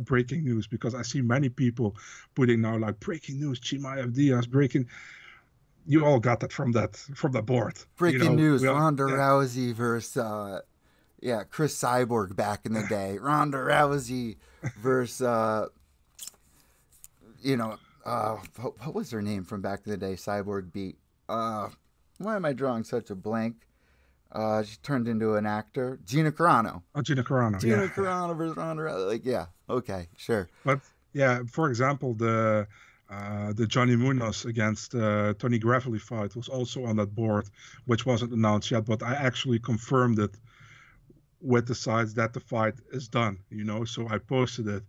breaking news, because I see many people putting now like breaking news, Chimaev Diaz breaking. You all got that from that board. Breaking news: Ronda yeah. Rousey versus Chris Cyborg back in the day. Ronda Rousey versus what was her name from back in the day? Cyborg beat. Why am I drawing such a blank? She turned into an actor. Gina Carano. Oh, Gina Carano. Gina Carano versus Ronda Rousey. Like, yeah, okay, sure. But yeah, for example, the Johnny Munoz against Tony Gravely fight was also on that board, which wasn't announced yet, but I actually confirmed it with the sides that the fight is done, so I posted it.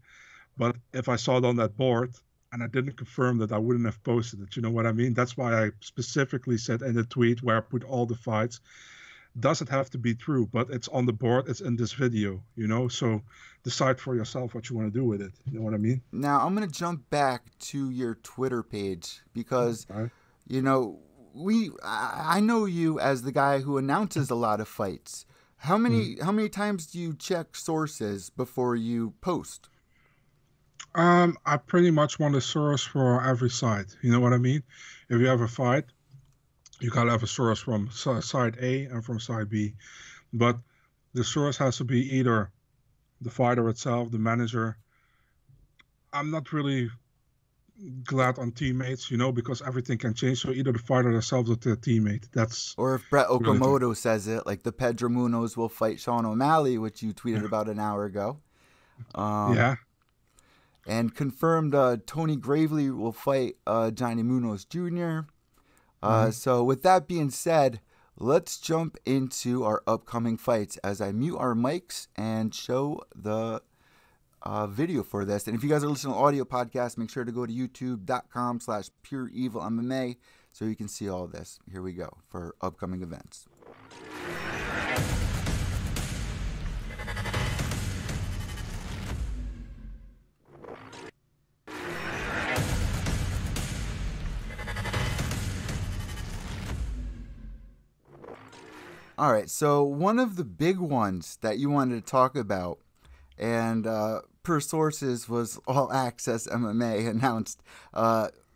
But if I saw it on that board and I didn't confirm that, I wouldn't have posted it. You know what I mean? That's why I specifically said in the tweet where I put all the fights, doesn't have to be true, but it's on the board, it's in this video, so decide for yourself what you want to do with it. You know what I mean? Now I'm going to jump back to your Twitter page because I know you as the guy who announces a lot of fights. How many times do you check sources before you post? I pretty much want a source for every side. You know what I mean? If you have a fight, you gotta have a source from side A and from side B, but the source has to be either the fighter itself, the manager. I'm not really glad on teammates, because everything can change. So either the fighter themselves or the teammate. Or if Brett Okamoto says it, like the Pedro Munoz will fight Sean O'Malley, which you tweeted about an hour ago. Yeah. And confirmed Tony Gravely will fight Johnny Munoz Jr. So with that being said, let's jump into our upcoming fights as I mute our mics and show the video for this. And if you guys are listening to audio podcast, make sure to go to youtube.com/pureevilmma so you can see all this. Here we go for upcoming events. All right, so one of the big ones that you wanted to talk about, and per sources was All Access MMA announced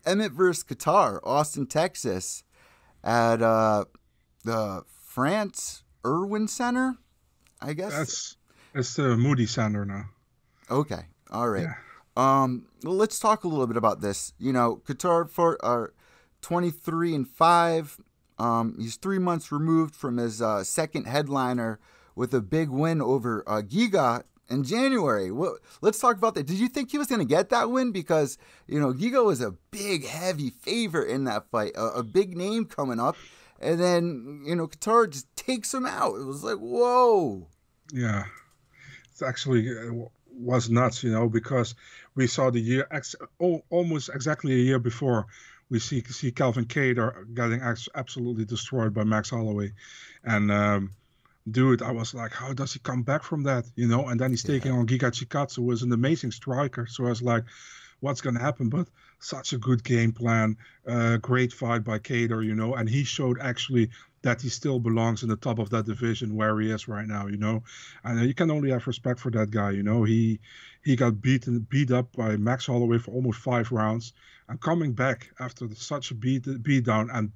Emmett versus Qatar, Austin, Texas, at the France Irwin Center, I guess. It's the Moody Center now. Okay, all right. Yeah. Well, let's talk a little bit about this. Qatar for 23-5. He's 3 months removed from his second headliner with a big win over Giga in January. Let's talk about that. Did you think he was going to get that win? Because, Giga was a big, heavy favorite in that fight, a big name coming up. And then, Qatar just takes him out. It was like, whoa. Yeah. It's actually was nuts, because we saw the year, almost exactly a year before, we see Calvin Kattar getting absolutely destroyed by Max Holloway. And, dude, I was like, how does he come back from that? And then he's taking on Giga Chikadze, who is an amazing striker. So I was like, what's going to happen? But such a good game plan, great fight by Kattar, and he showed actually that he still belongs in the top of that division where he is right now, and you can only have respect for that guy. He got beat up by Max Holloway for almost 5 rounds, and coming back after such a beat down and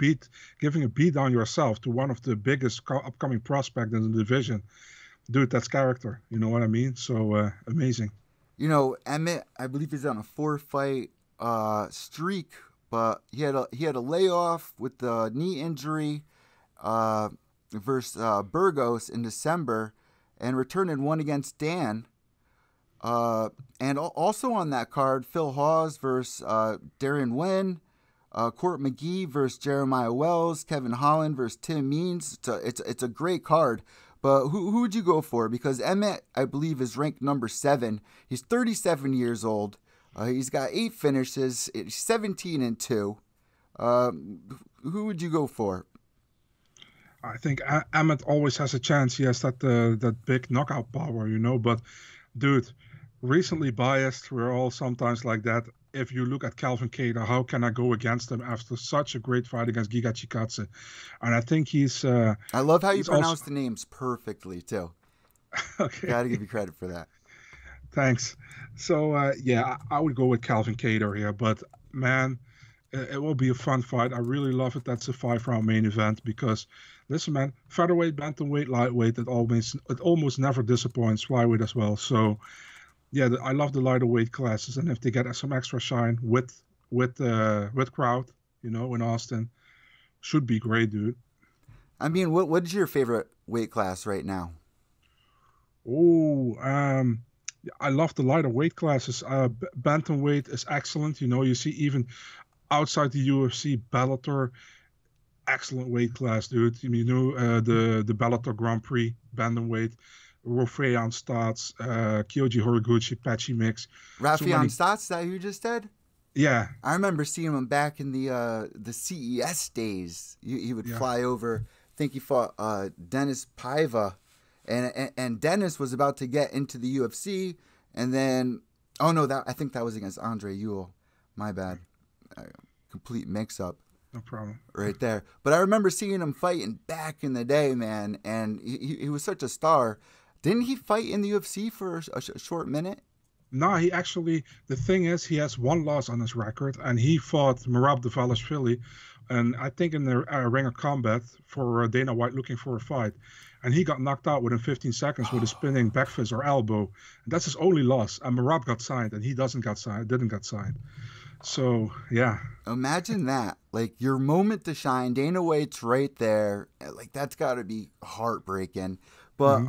giving a beat down yourself to one of the biggest upcoming prospects in the division, dude, that's character. You know what I mean? So amazing. Emmett, I believe he's on a 4-fight streak, but he had a layoff with the knee injury versus Burgos in December, and returned and won against Dan. And also on that card, Phil Hawes versus Darren Wynn, Court McGee versus Jeremiah Wells, Kevin Holland versus Tim Means. It's a great card. But who would you go for? Because Emmett, I believe, is ranked number 7. He's 37 years old. He's got 8 finishes. 17-2. Who would you go for? I think Emmett always has a chance. He has that big knockout power, But, dude, recently biased. We're all sometimes like that. if you look at Calvin Kattar, how can I go against him after such a great fight against Giga Chikadze? And I think I love how you he's also pronounce the names perfectly too. okay. Got to give you credit for that. Thanks. So yeah, I would go with Calvin Kattar here, but man, it will be a fun fight. I really love it. That's a 5-round main event because, listen, man, featherweight, bantamweight, lightweight, it almost never disappoints. Flyweight as well. So yeah, I love the lighter weight classes, and if they get some extra shine with crowd, in Austin, should be great, dude. I mean, what is your favorite weight class right now? Oh, I love the lighter weight classes. Bantamweight is excellent. You see even outside the UFC, Bellator, excellent weight class, dude. The Bellator Grand Prix bantamweight, Rofeyan Stats, Kyoji Horiguchi, Patchy Mix. So Rafion many, Stotts, is that who you just said? yeah, I remember seeing him back in the CES days. He would yeah. fly over. I think he fought Dennis Paiva, and Dennis was about to get into the UFC, and then I think that was against Andre Ewell. My bad, complete mix up. No problem. Right there. But I remember seeing him fighting back in the day, man, and he was such a star. Didn't he fight in the UFC for a short minute? No, the thing is, he has one loss on his record, and he fought Merab Dvalishvili, and I think in the Ring of Combat for Dana White looking for a fight. And he got knocked out within 15 seconds with a spinning back fist or elbow. And that's his only loss. And Merab got signed, and he didn't get signed. So, yeah. Imagine that. Like, your moment to shine, Dana White's right there. Like, that's got to be heartbreaking. But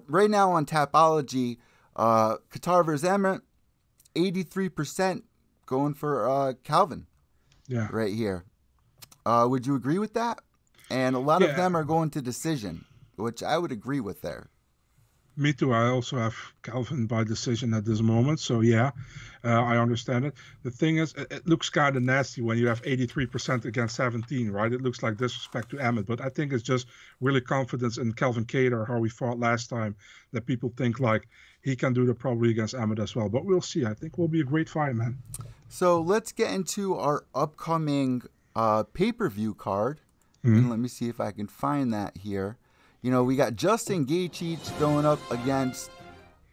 right now on Tapology, Qatar versus Emirates, 83% going for Calvin. Yeah. Right here. Would you agree with that? And a lot of them are going to decision, which I would agree with there. Me too. I also have Calvin by decision at this moment. So, yeah, I understand it. The thing is, it looks kind of nasty when you have 83% against 17, right? It looks like disrespect to Emmett. But I think it's just really confidence in Calvin Kattar, how we fought last time, that people think like he can do that probably against Emmett as well. But we'll see. I think it will be a great fight, man. So let's get into our upcoming pay-per-view card. And let me see if I can find that here. We got Justin Gaethje going up against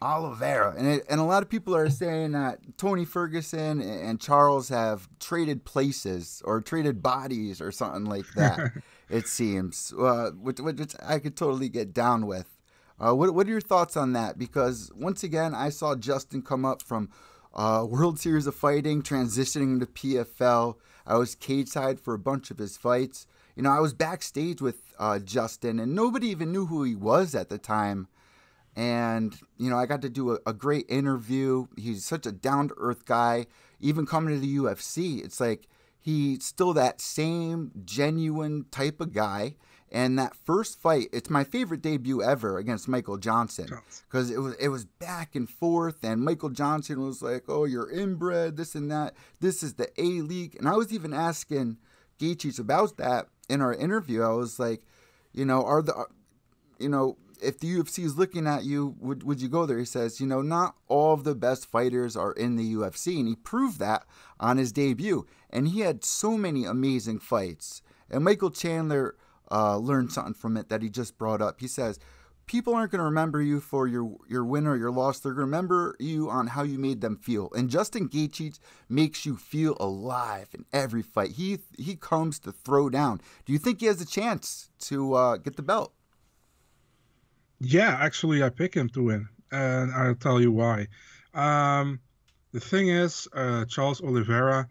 Oliveira. And a lot of people are saying that Tony Ferguson and Charles have traded places or traded bodies or something like that, it seems, which I could totally get down with. What are your thoughts on that? Because, once again, I saw Justin come up from World Series of Fighting, transitioning to PFL. I was cage-side for a bunch of his fights. I was backstage with Justin, and nobody even knew who he was at the time. And, I got to do a great interview. He's such a down-to-earth guy. Even coming to the UFC, it's like he's still that same genuine type of guy. And that first fight, it's my favorite debut ever against Michael Johnson. Because it was back and forth, and Michael Johnson was like, oh, you're inbred, this and that. This is the A-League. And I was even asking Gaethje about that in our interview. I was like, if the UFC is looking at you, would you go there? He says, not all of the best fighters are in the UFC, and he proved that on his debut. And he had so many amazing fights. And Michael Chandler learned something from it that he just brought up. He says, people aren't going to remember you for your win or your loss. They're going to remember you on how you made them feel. And Justin Gaethje makes you feel alive in every fight. He comes to throw down. Do you think he has a chance to get the belt? Yeah, actually, I pick him to win, and I'll tell you why. The thing is, Charles Oliveira,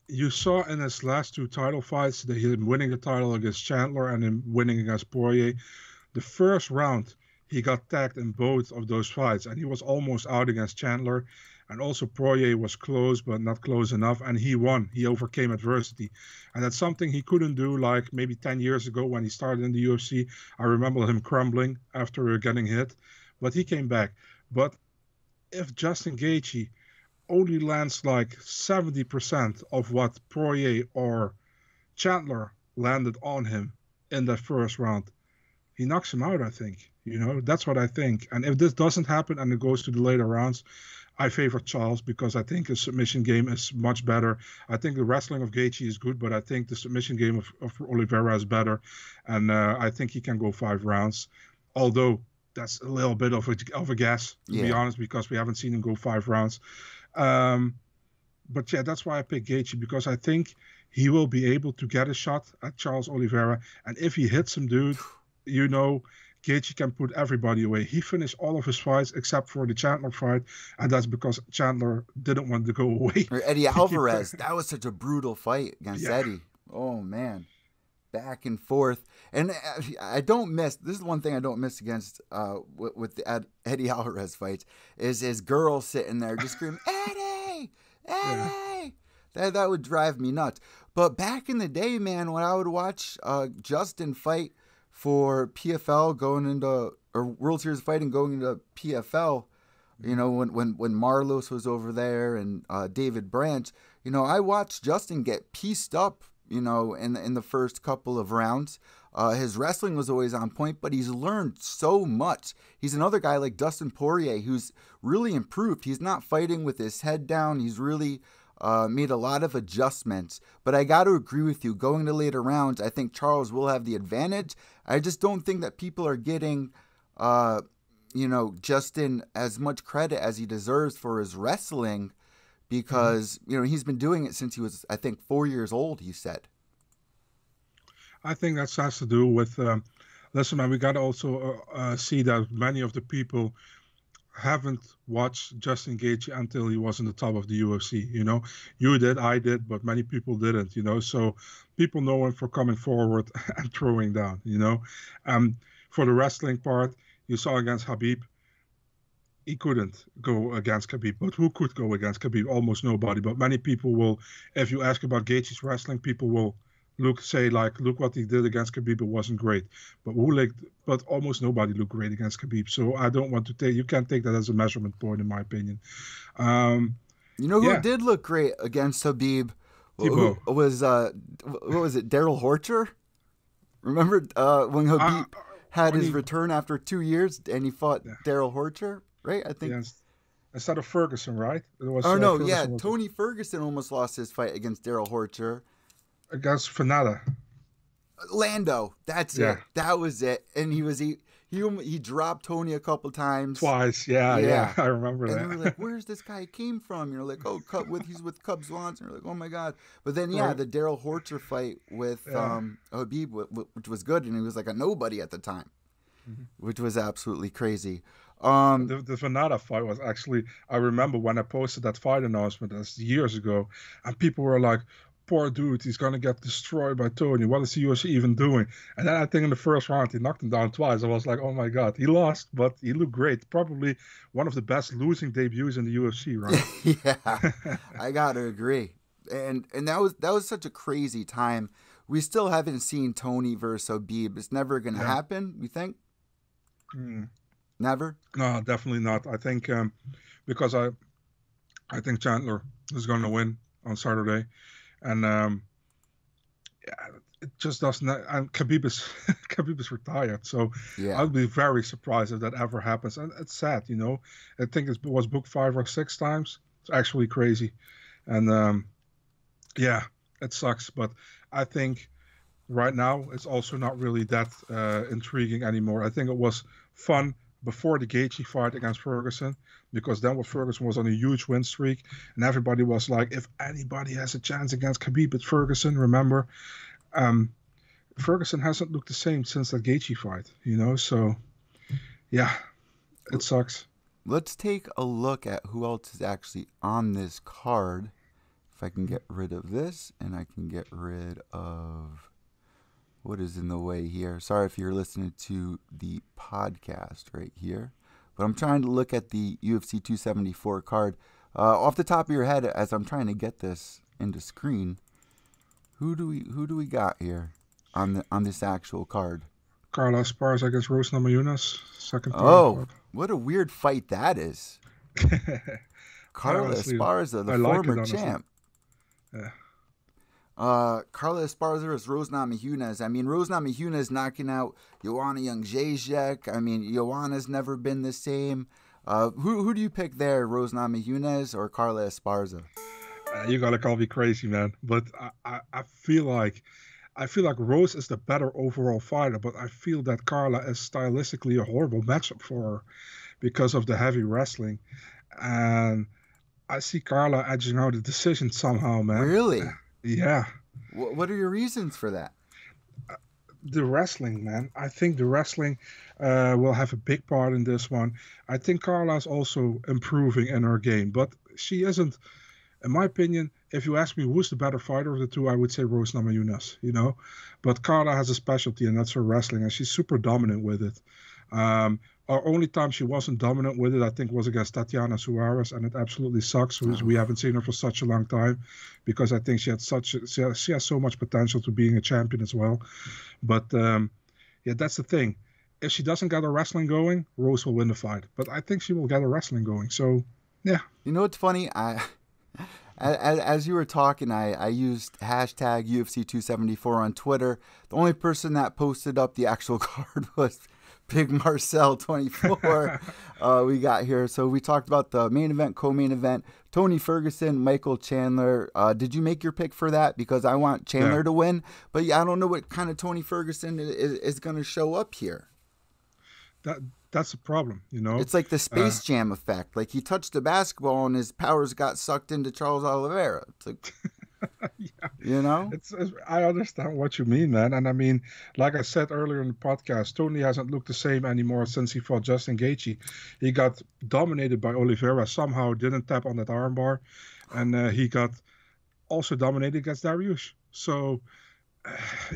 you saw in his last two title fights that he winning the title against Chandler and then winning against Poirier. The first round, he got tagged in both of those fights, and he was almost out against Chandler. And also Poirier was close, but not close enough, and he won. He overcame adversity. And that's something he couldn't do like maybe 10 years ago when he started in the UFC. I remember him crumbling after getting hit, but he came back. But if Justin Gaethje only lands like 70% of what Poirier or Chandler landed on him in that first round, he knocks him out, I think. That's what I think. And if this doesn't happen and it goes to the later rounds, I favor Charles because I think his submission game is much better. I think the wrestling of Gaethje is good, but I think the submission game of Oliveira is better, and I think he can go 5 rounds. Although that's a little bit of a guess, to be honest, because we haven't seen him go 5 rounds. But yeah, that's why I picked Gaethje, because I think he will be able to get a shot at Charles Oliveira, and if he hits him, dude, you know, Gaethje can put everybody away. He finished all of his fights except for the Chandler fight, and that's because Chandler didn't want to go away. Or Eddie Alvarez, that was such a brutal fight against Eddie. Oh, man. Back and forth. And I don't miss, this is one thing I don't miss against with the Eddie Alvarez fights, is his girl sitting there just screaming, Eddie! Eddie! Yeah. That would drive me nuts. But back in the day, man, when I would watch Justin fight for PFL going into, or World Series fighting going into PFL, you know, when Marlos was over there and David Branch, you know, I watched Justin get pieced up, you know, in the first couple of rounds. His wrestling was always on point, but he's learned so much. He's another guy like Dustin Poirier who's really improved. He's not fighting with his head down. He's really made a lot of adjustments. But I got to agree with you. Going to later rounds, I think Charles will have the advantage. I just don't think that people are getting, you know, Justin as much credit as he deserves for his wrestling, because, you know, he's been doing it since he was, I think, 4 years old, he said. I think that has to do with, listen, man, we got to also see that many of the people haven't watched Justin Gaethje until he was in the top of the UFC, you know. You did, I did, but many people didn't, you know. So people know him for coming forward and throwing down, you know. For the wrestling part, you saw against Khabib, he couldn't go against Khabib. But who could go against Khabib? Almost nobody. But many people will, if you ask about Gaethje's wrestling, people will look what he did against Khabib. It wasn't great. But almost nobody looked great against Khabib. So I don't want to you can't take that as a measurement point, in my opinion. You know who did look great against Khabib? Who was what was it? Daryl Horcher? Remember when Khabib had his return after 2 years and he fought Daryl Horcher, right? I think. Yes. Instead of Ferguson, right? It was, Tony Ferguson almost lost his fight against Daryl Horcher. Against Fanada. Lando, that's it. That was it. And he dropped Tony a couple times. Twice, yeah. I remember that. And we were like, where's this guy came from? You're like, oh, he's with Cub Swanson. You're like, oh my God. But then, the Daryl Horcher fight with Khabib, which was good, and he was like a nobody at the time, which was absolutely crazy. The Fanada fight was actually, I remember when I posted that fight announcement, that's years ago, and people were like, poor dude, he's going to get destroyed by Tony. What is the UFC even doing? And then I think in the first round, he knocked him down twice. I was like, oh my God, he lost, but he looked great. Probably one of the best losing debuts in the UFC, right? Yeah, I got to agree. And that was such a crazy time. We still haven't seen Tony versus Khabib. It's never going to happen, you think? Never? No, definitely not. I think because I think Chandler is going to win on Saturday. And it just doesn't. And Khabib is retired, so I'd be very surprised if that ever happens. And it's sad, you know. I think it was booked 5 or 6 times. It's actually crazy, and it sucks. But I think right now it's also not really that intriguing anymore. I think it was fun before the Gaethje fight against Ferguson, because then Ferguson was on a huge win streak, and everybody was like, if anybody has a chance against Khabib, it's Ferguson. Remember, Ferguson hasn't looked the same since that Gaethje fight, you know. So, yeah, it sucks. Let's take a look at who else is actually on this card. If I can get rid of this, and I can get rid of what is in the way here. Sorry if you're listening to the podcast right here, but I'm trying to look at the UFC 274 card. Off the top of your head, as I'm trying to get this into screen, who do we got here on this actual card? Carlos Esparza against Rose Namajunas, second. Oh, what a weird fight that is. Carlos Esparza, the former champ. Yeah. Carla Esparza versus Rose Namajunas. I mean, Rose Namajunas knocking out Joanna Jędrzejczyk. I mean, Joanna's never been the same. Who do you pick there, Rose Namajunas or Carla Esparza? You gotta call me crazy, man, but I feel like Rose is the better overall fighter, but I feel that Carla is stylistically a horrible matchup for her because of the heavy wrestling, and I see Carla edging out the decision somehow, man. Really? Yeah. What are your reasons for that? The wrestling, man. I think the wrestling will have a big part in this one. I think Carla's also improving in her game, but she isn't. In my opinion, if you ask me who's the better fighter of the two, I would say Rose Namajunas, you know. But Carla has a specialty, and that's her wrestling, and she's super dominant with it. Our only time she wasn't dominant with it, I think, was against Tatiana Suarez, and it absolutely sucks. We haven't seen her for such a long time, because I think she has so much potential to being a champion as well. But yeah, that's the thing. If she doesn't get her wrestling going, Rose will win the fight. But I think she will get her wrestling going. So yeah. You know what's funny? As you were talking, I used hashtag UFC274 on Twitter. The only person that posted up the actual card was Big Marcell 24. We got here. So we talked about the main event, co-main event, Tony Ferguson, Michael Chandler. Did you make your pick for that? Because I want Chandler to win. But yeah, I don't know what kind of Tony Ferguson is going to show up here. That's the problem, you know. It's like the Space Jam effect. Like he touched the basketball and his powers got sucked into Charles Oliveira. It's like, yeah. You know? I understand what you mean, man. And I mean, like I said earlier in the podcast, Tony hasn't looked the same anymore since he fought Justin Gaethje. He got dominated by Oliveira, somehow didn't tap on that armbar, and he got also dominated against Dariush. So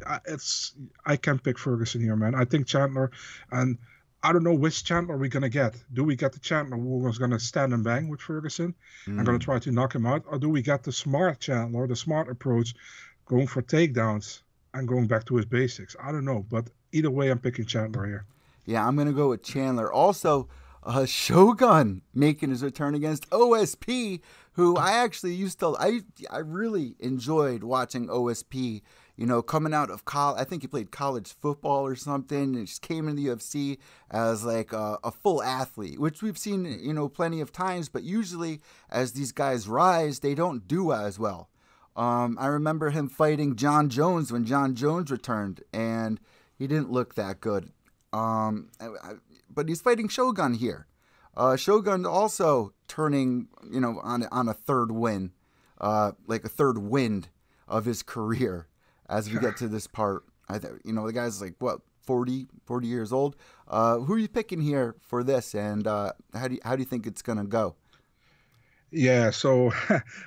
I can pick Ferguson here, man. I think Chandler, and I don't know which Chandler we're going to get. Do we get the Chandler who was going to stand and bang with Ferguson and going to try to knock him out? Or do we get the smart Chandler, the smart approach, going for takedowns and going back to his basics? I don't know. But either way, I'm picking Chandler here. Yeah, I'm going to go with Chandler. Also, Shogun making his return against OSP, who I actually used to... I really enjoyed watching OSP. You know, coming out of college, I think he played college football or something, and just came into the UFC as like a full athlete, which we've seen, you know, plenty of times. But usually, as these guys rise, they don't do as well. I remember him fighting John Jones when John Jones returned, and he didn't look that good. But he's fighting Shogun here. Shogun also turning, you know, on a third win, like a third wind of his career. As we get to this part, you know, the guy's like, what, 40 years old? Who are you picking here for this, and how do you think it's going to go? Yeah, so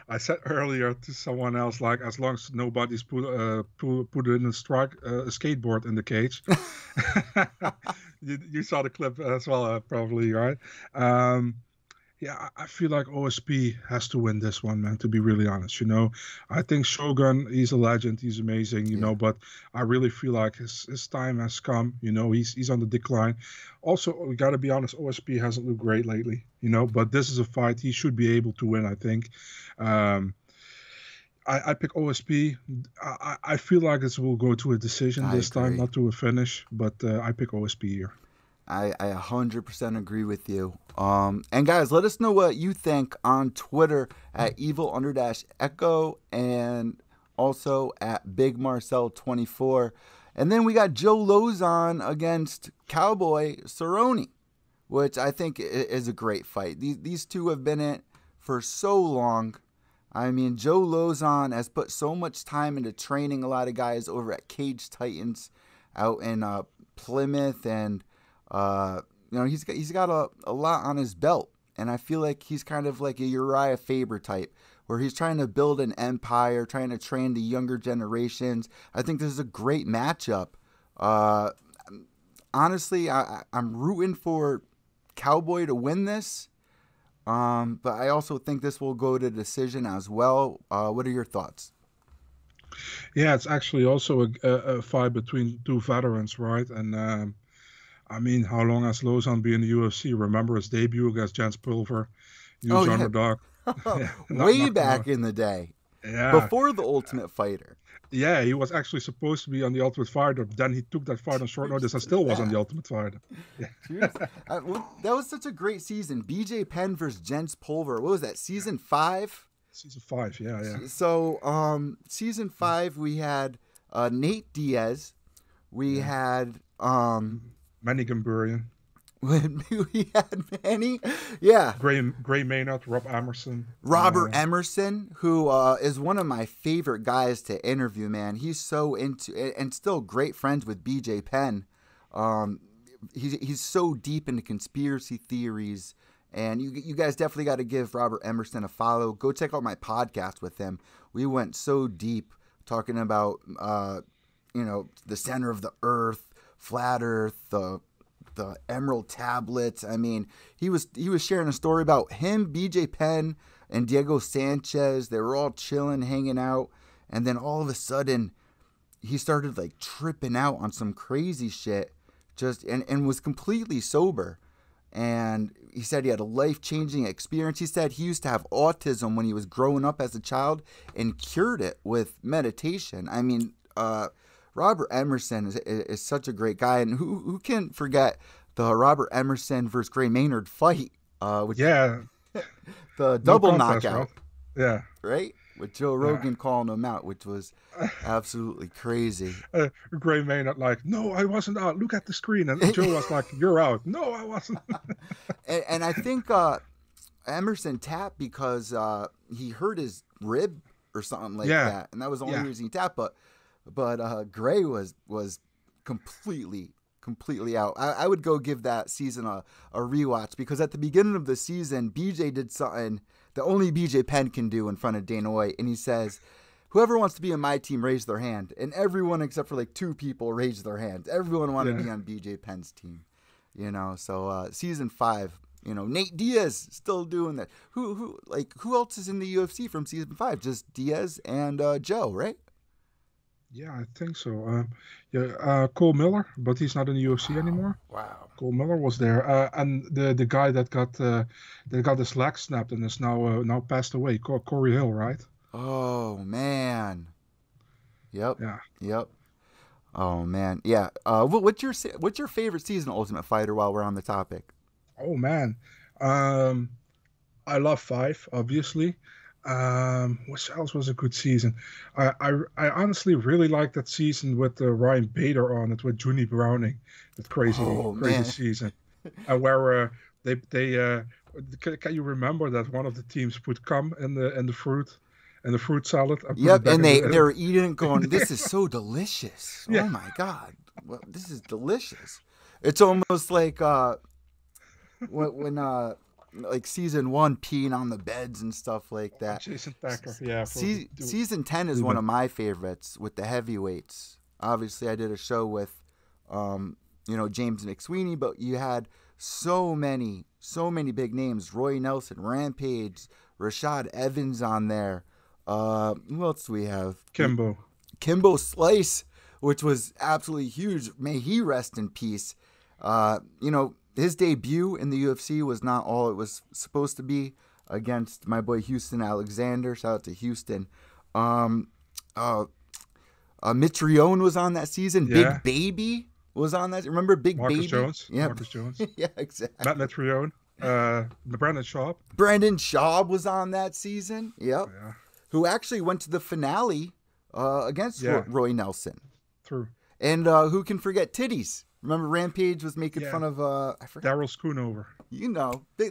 I said earlier to someone else, like, as long as nobody's put in a skateboard in the cage. You saw the clip as well, probably, right? Yeah, I feel like OSP has to win this one, man, to be really honest. You know, I think Shogun, he's a legend. He's amazing, you know, but I really feel like his time has come. You know, he's on the decline. Also, we got to be honest, OSP hasn't looked great lately, you know, but this is a fight he should be able to win, I think. I pick OSP. I feel like this will go to a decision this time, not to a finish, but I pick OSP here. I 100% agree with you. And guys, let us know what you think on Twitter at evil_echo and also at Big Marcell 24. And then we got Joe Lauzon against Cowboy Cerrone, which I think is a great fight. These two have been in it for so long. I mean, Joe Lauzon has put so much time into training a lot of guys over at Cage Titans out in Plymouth, and you know, he's got a lot on his belt, and I feel like he's kind of like a Uriah Faber type, where he's trying to build an empire, trying to train the younger generations. I think this is a great matchup. Honestly, I'm rooting for Cowboy to win this, but I also think this will go to decision as well. What are your thoughts? Yeah, it's actually also a fight between two veterans, right? And I mean, how long has Lauzon been in the UFC? Remember his debut against Jens Pulver, huge underdog. Way back in the day. Yeah. Before the Ultimate Fighter. Yeah, he was actually supposed to be on the Ultimate Fighter, but then he took that fight on short notice and still was on the Ultimate Fighter. Yeah. Cheers. That was such a great season. BJ Penn versus Jens Pulver. What was that? Season 5? Season 5, yeah. So, season 5, we had Nate Diaz. We had Manny Gamburian. We had Manny. Yeah. Gray Maynard, Rob Emerson. Robert Emerson, who is one of my favorite guys to interview, man. He's so into and still great friends with BJ Penn. He's so deep into conspiracy theories. And you guys definitely got to give Robert Emerson a follow. Go check out my podcast with him. We went so deep talking about, the center of the earth, flat earth, the emerald tablets. I mean, he was sharing a story about him, BJ Penn, and Diego Sanchez. They were all chilling, hanging out. And then all of a sudden, he started like tripping out on some crazy shit and was completely sober. And he said he had a life-changing experience. He said he used to have autism when he was growing up as a child and cured it with meditation. I mean, Robert Emerson is such a great guy. And who can forget the Robert Emerson versus Gray Maynard fight? The double knockout. Right? Yeah. Right? With Joe Rogan calling him out, which was absolutely crazy. Gray Maynard like, no, I wasn't out. Look at the screen. And Joe was like, you're out. No, I wasn't. and I think Emerson tapped because he hurt his rib or something like that. And that was the only reason he tapped. But Gray was completely out. I would go give that season a rewatch because at the beginning of the season, BJ did something that only BJ Penn can do in front of Dana White. And he says, whoever wants to be on my team, raise their hand. And everyone except for like 2 people raised their hands. Everyone wanted to be on BJ Penn's team. So season 5, Nate Diaz still doing that. Who else is in the UFC from season 5? Just Diaz and Joe, right? Yeah, I think so. Cole Miller, but he's not in the UFC anymore. Wow. Cole Miller was there, and the guy that got his leg snapped and is now passed away, Corey Hill, right? Oh man. Yep. Yeah. Yep. Oh man. Yeah. What's your favorite season of Ultimate Fighter? While we're on the topic. Oh man, I love 5, obviously. What else was a good season? I honestly really liked that season with Ryan Bader on it with Junie Browning, that crazy season, and where they can you remember that one of the teams put cum in the fruit salad? Yep, and they were eating it, going, "This is so delicious! Oh my god, this is delicious!" It's almost like when like season 1 peeing on the beds and stuff like that. Jason Thacker, yeah. Season 10 is one of my favorites with the heavyweights. Obviously, I did a show with, James McSweeney, but you had so many big names: Roy Nelson, Rampage, Rashad Evans on there. Who else do we have? Kimbo Slice, which was absolutely huge. May he rest in peace. His debut in the UFC was not all it was supposed to be against my boy Houston Alexander. Shout out to Houston. Mitrione was on that season. Yeah. Big Baby was on that. Remember Big Marcus Baby? Jones. Yeah. Marcus Jones. Yeah, exactly. Matt Mitrione. Brandon Schaub. Brandon Schaub was on that season. Yep. Yeah. Who actually went to the finale against Roy Nelson. True. And who can forget Titties? Remember Rampage was making fun of I forgot. Daryl Schoonover.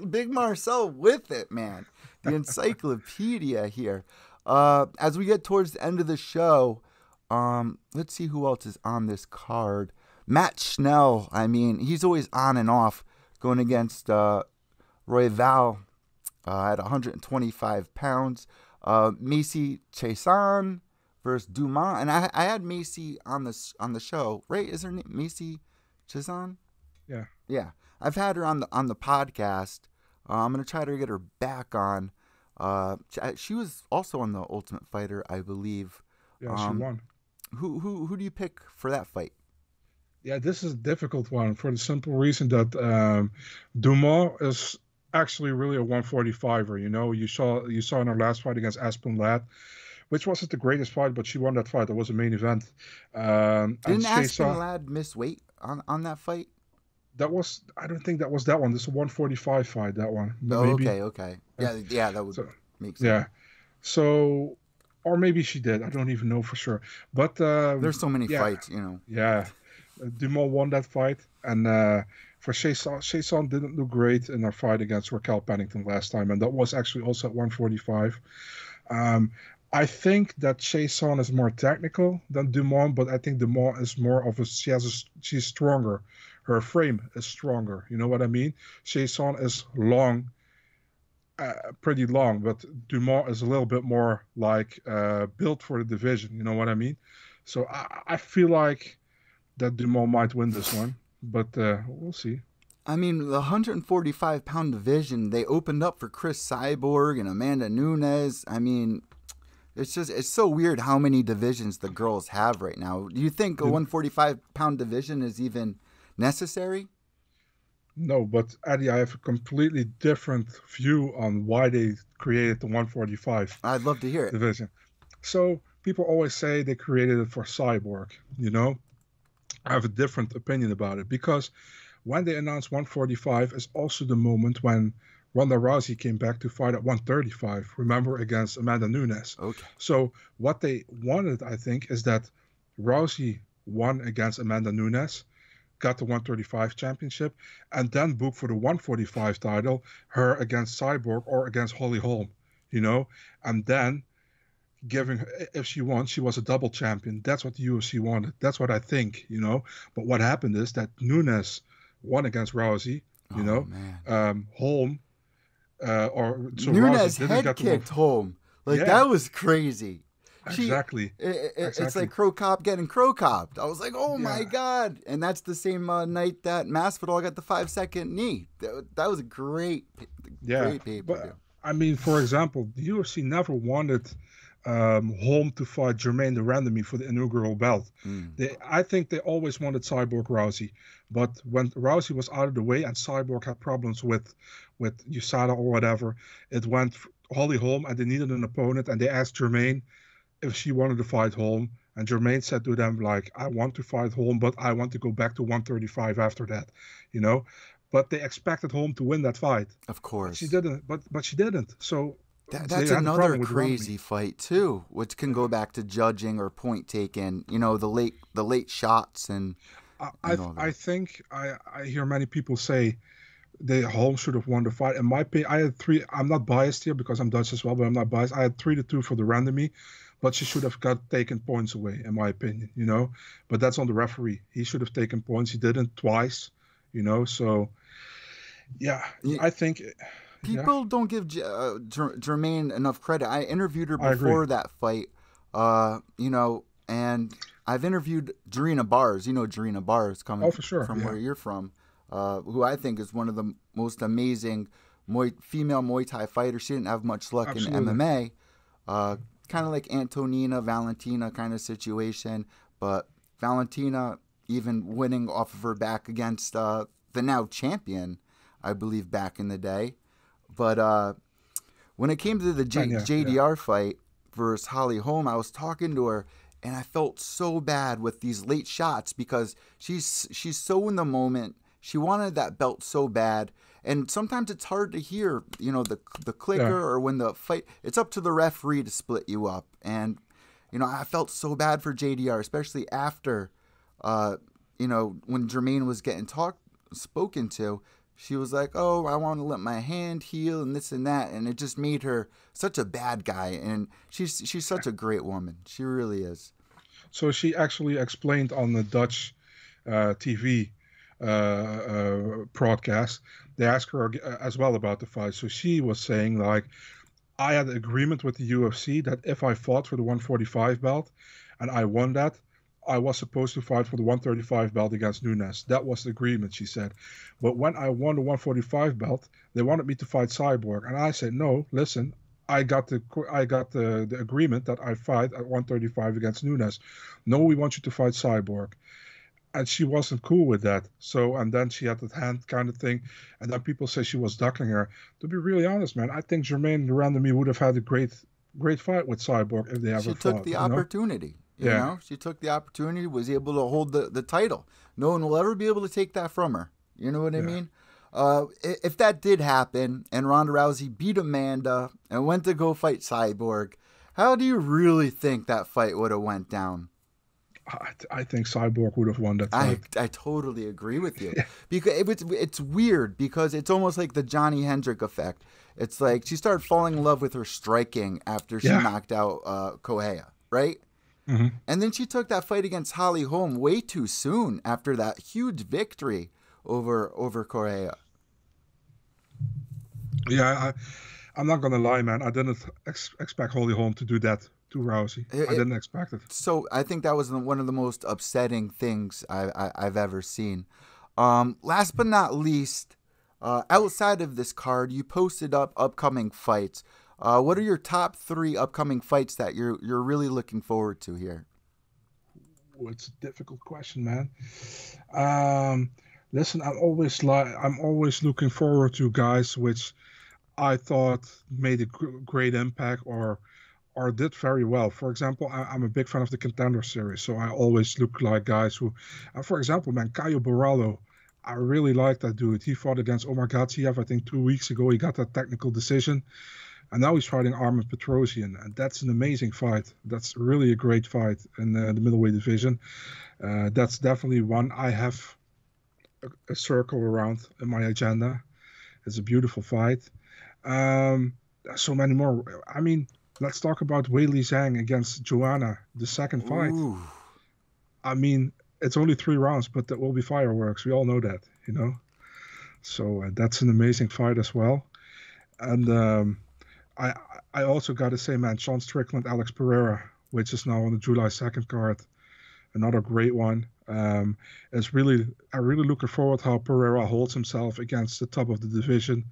Big Marcell with it, man. The encyclopedia here. As we get towards the end of the show, let's see who else is on this card. Matt Schnell, I mean, he's always on and off going against Roy Val at 125 pounds. Macy Chiasson versus Dumas. And I had Macy on the show, right? Is her name Macy Chiasson? Yeah. Yeah. I've had her on the podcast. I'm gonna try to get her back on. She was also on the Ultimate Fighter, I believe. Yeah, she won. Who do you pick for that fight? Yeah, this is a difficult one for the simple reason that Dumas is actually really a 145er. You saw in her last fight against Aspen Ladd which wasn't the greatest fight, but she won that fight. That was a main event. And Didn't Aspen Chason, Ladd miss weight on that fight? I don't think that was that one. This is a 145 fight, that one. Oh, Maybe. okay. Yeah, that would So, make sense. yeah. So, or maybe she did. I don't even know for sure. But There's so many yeah, fights, you know. yeah. Dumont won that fight, and for Chason didn't look great in her fight against Raquel Pennington last time, and that was actually also at 145. I think that Chason is more technical than Dumont, but I think Dumont is more of she's stronger. Her frame is stronger. You know what I mean? Chason is long, pretty long, but Dumont is a little bit more like built for the division. You know what I mean? So I feel like that Dumont might win this one, but we'll see. I mean, the 145-pound division, they opened up for Chris Cyborg and Amanda Nunes. I mean, it's so weird how many divisions the girls have right now. Do you think a 145-pound division is even necessary? No, but Eddie, I have a completely different view on why they created the 145 I'd love to hear it. division. So people always say they created it for Cyborg, you know? I have a different opinion about it because when they announced 145 is also the moment when Ronda Rousey came back to fight at 135, remember, against Amanda Nunes. Okay. So what they wanted, I think, is that Rousey won against Amanda Nunes, got the 135 championship, and then book for the 145 title, her against Cyborg or against Holly Holm, you know? And then giving her, if she won, she was a double champion. That's what the UFC wanted. That's what I think, you know? But what happened is that Nunes won against Rousey, you know? Holm, so Nunes Rousey head kicked Holm. Like, that was crazy. Exactly. It's like Crow Cop getting Crow Copped. I was like, oh my God. And that's the same night that Masvidal got the 5-second knee. That was a great pay-per-view. But, I mean, for example, the UFC never wanted Holm to fight Jermaine the Randomie for the inaugural belt. I think they always wanted Cyborg Rousey. But when Rousey was out of the way and Cyborg had problems with USADA or whatever, it went Holly Holm and they needed an opponent and they asked Jermaine if she wanted to fight Holm, and Jermaine said to them, like, I want to fight Holm, but I want to go back to 135 after that, you know? But they expected Holm to win that fight. Of course. But she didn't, but she didn't. So that's another crazy fight too, which can go back to judging or point taken, you know, the late shots and I think I hear many people say Holm should have won the fight. In my opinion, I had 3. I'm not biased here because I'm Dutch as well, but I'm not biased. I had 3-2 for the Randomie. But she should have got taken points away, in my opinion, you know. But that's on the referee. He should have taken points. He didn't twice, you know. So, I think people don't give Jermaine enough credit. I interviewed her before that fight, you know, and I've interviewed Jarena Bars. You know Jarena Bars coming from where you're from, who I think is one of the most amazing female Muay Thai fighters. She didn't have much luck in MMA. Kind of like Antonina, Valentina kind of situation, but Valentina even winning off of her back against the now champion, I believe, back in the day. But when it came to the JDR fight versus Holly Holm, I was talking to her, and I felt so bad with these late shots because she's so in the moment. She wanted that belt so bad. And sometimes it's hard to hear, you know, the clicker or when the fight. It's up to the referee to split you up. And, you know, I felt so bad for JDR, especially after, you know, when Jermaine was getting spoken to. She was like, oh, I want to let my hand heal and this and that. And it just made her such a bad guy. And she's such a great woman. She really is. So she actually explained on the Dutch TV broadcast. They asked her as well about the fight. So she was saying, like, I had an agreement with the UFC that if I fought for the 145 belt and I won that, I was supposed to fight for the 135 belt against Nunes. That was the agreement, she said. But when I won the 145 belt, they wanted me to fight Cyborg. And I said, no, listen, I got the agreement that I fight at 135 against Nunes. No, we want you to fight Cyborg. And she wasn't cool with that. So, and then she had that hand kind of thing. And then people say she was ducking her. To be really honest, man, I think Jermaine Randomie would have had a great great fight with Cyborg if they ever She took fought. the You know? opportunity. You Yeah, know, she took the opportunity, was able to hold the title. No one will ever be able to take that from her. You know what I yeah. mean? If that did happen and Ronda Rousey beat Amanda and went to go fight Cyborg, how do you really think that fight would have went down? I think Cyborg would have won that fight. I totally agree with you because it's weird because it's almost like the Johnny Hendricks effect. It's like she started falling in love with her striking after she Yeah. knocked out Kohea, right? Hmm. And then she took that fight against Holly Holm way too soon after that huge victory over Correa. Yeah, I'm not gonna lie, man. I didn't expect Holly Holm to do that to Rousey. I didn't expect it. So I think that was one of the most upsetting things I've ever seen. Last but not least, outside of this card, you posted up upcoming fights. What are your top 3 upcoming fights that you're really looking forward to here? Oh, it's a difficult question, man. Um, Listen, I'm always looking forward to guys which I thought made a great impact or did very well. For example, I'm a big fan of the Contender Series, so I always look like guys who, for example, man, Caio Borralho. I really like that dude. He fought against Omar Gatsiev, I think 2 weeks ago. He got that technical decision, and now he's fighting Armin Petrosian, and that's an amazing fight. That's really a great fight in the middleweight division. That's definitely one I have a circle around in my agenda. It's a beautiful fight. There's so many more. I mean, let's talk about Weili Zhang against Joanna, the second fight. Ooh. I mean, it's only 3 rounds, but there will be fireworks. We all know that, you know. So that's an amazing fight as well. And I I also got to say, man, Sean Strickland, Alex Pereira, which is now on the July 2nd card, another great one. I'm really looking forward how Pereira holds himself against the top of the division,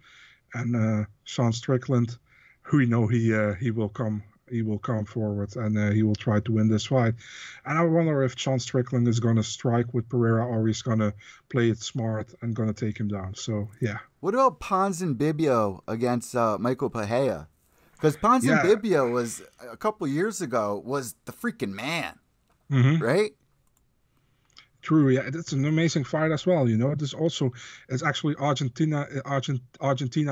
and Sean Strickland, who we know he will come forward and he will try to win this fight. And I wonder if Sean Strickland is going to strike with Pereira or he's going to play it smart and going to take him down. So yeah. What about Ponzinibbio against Michael Pahea? Because Yeah. Ponzinibbio was a couple years ago was the freaking man, Hmm. right? True, yeah, it's an amazing fight as well. You know, it's actually Argentina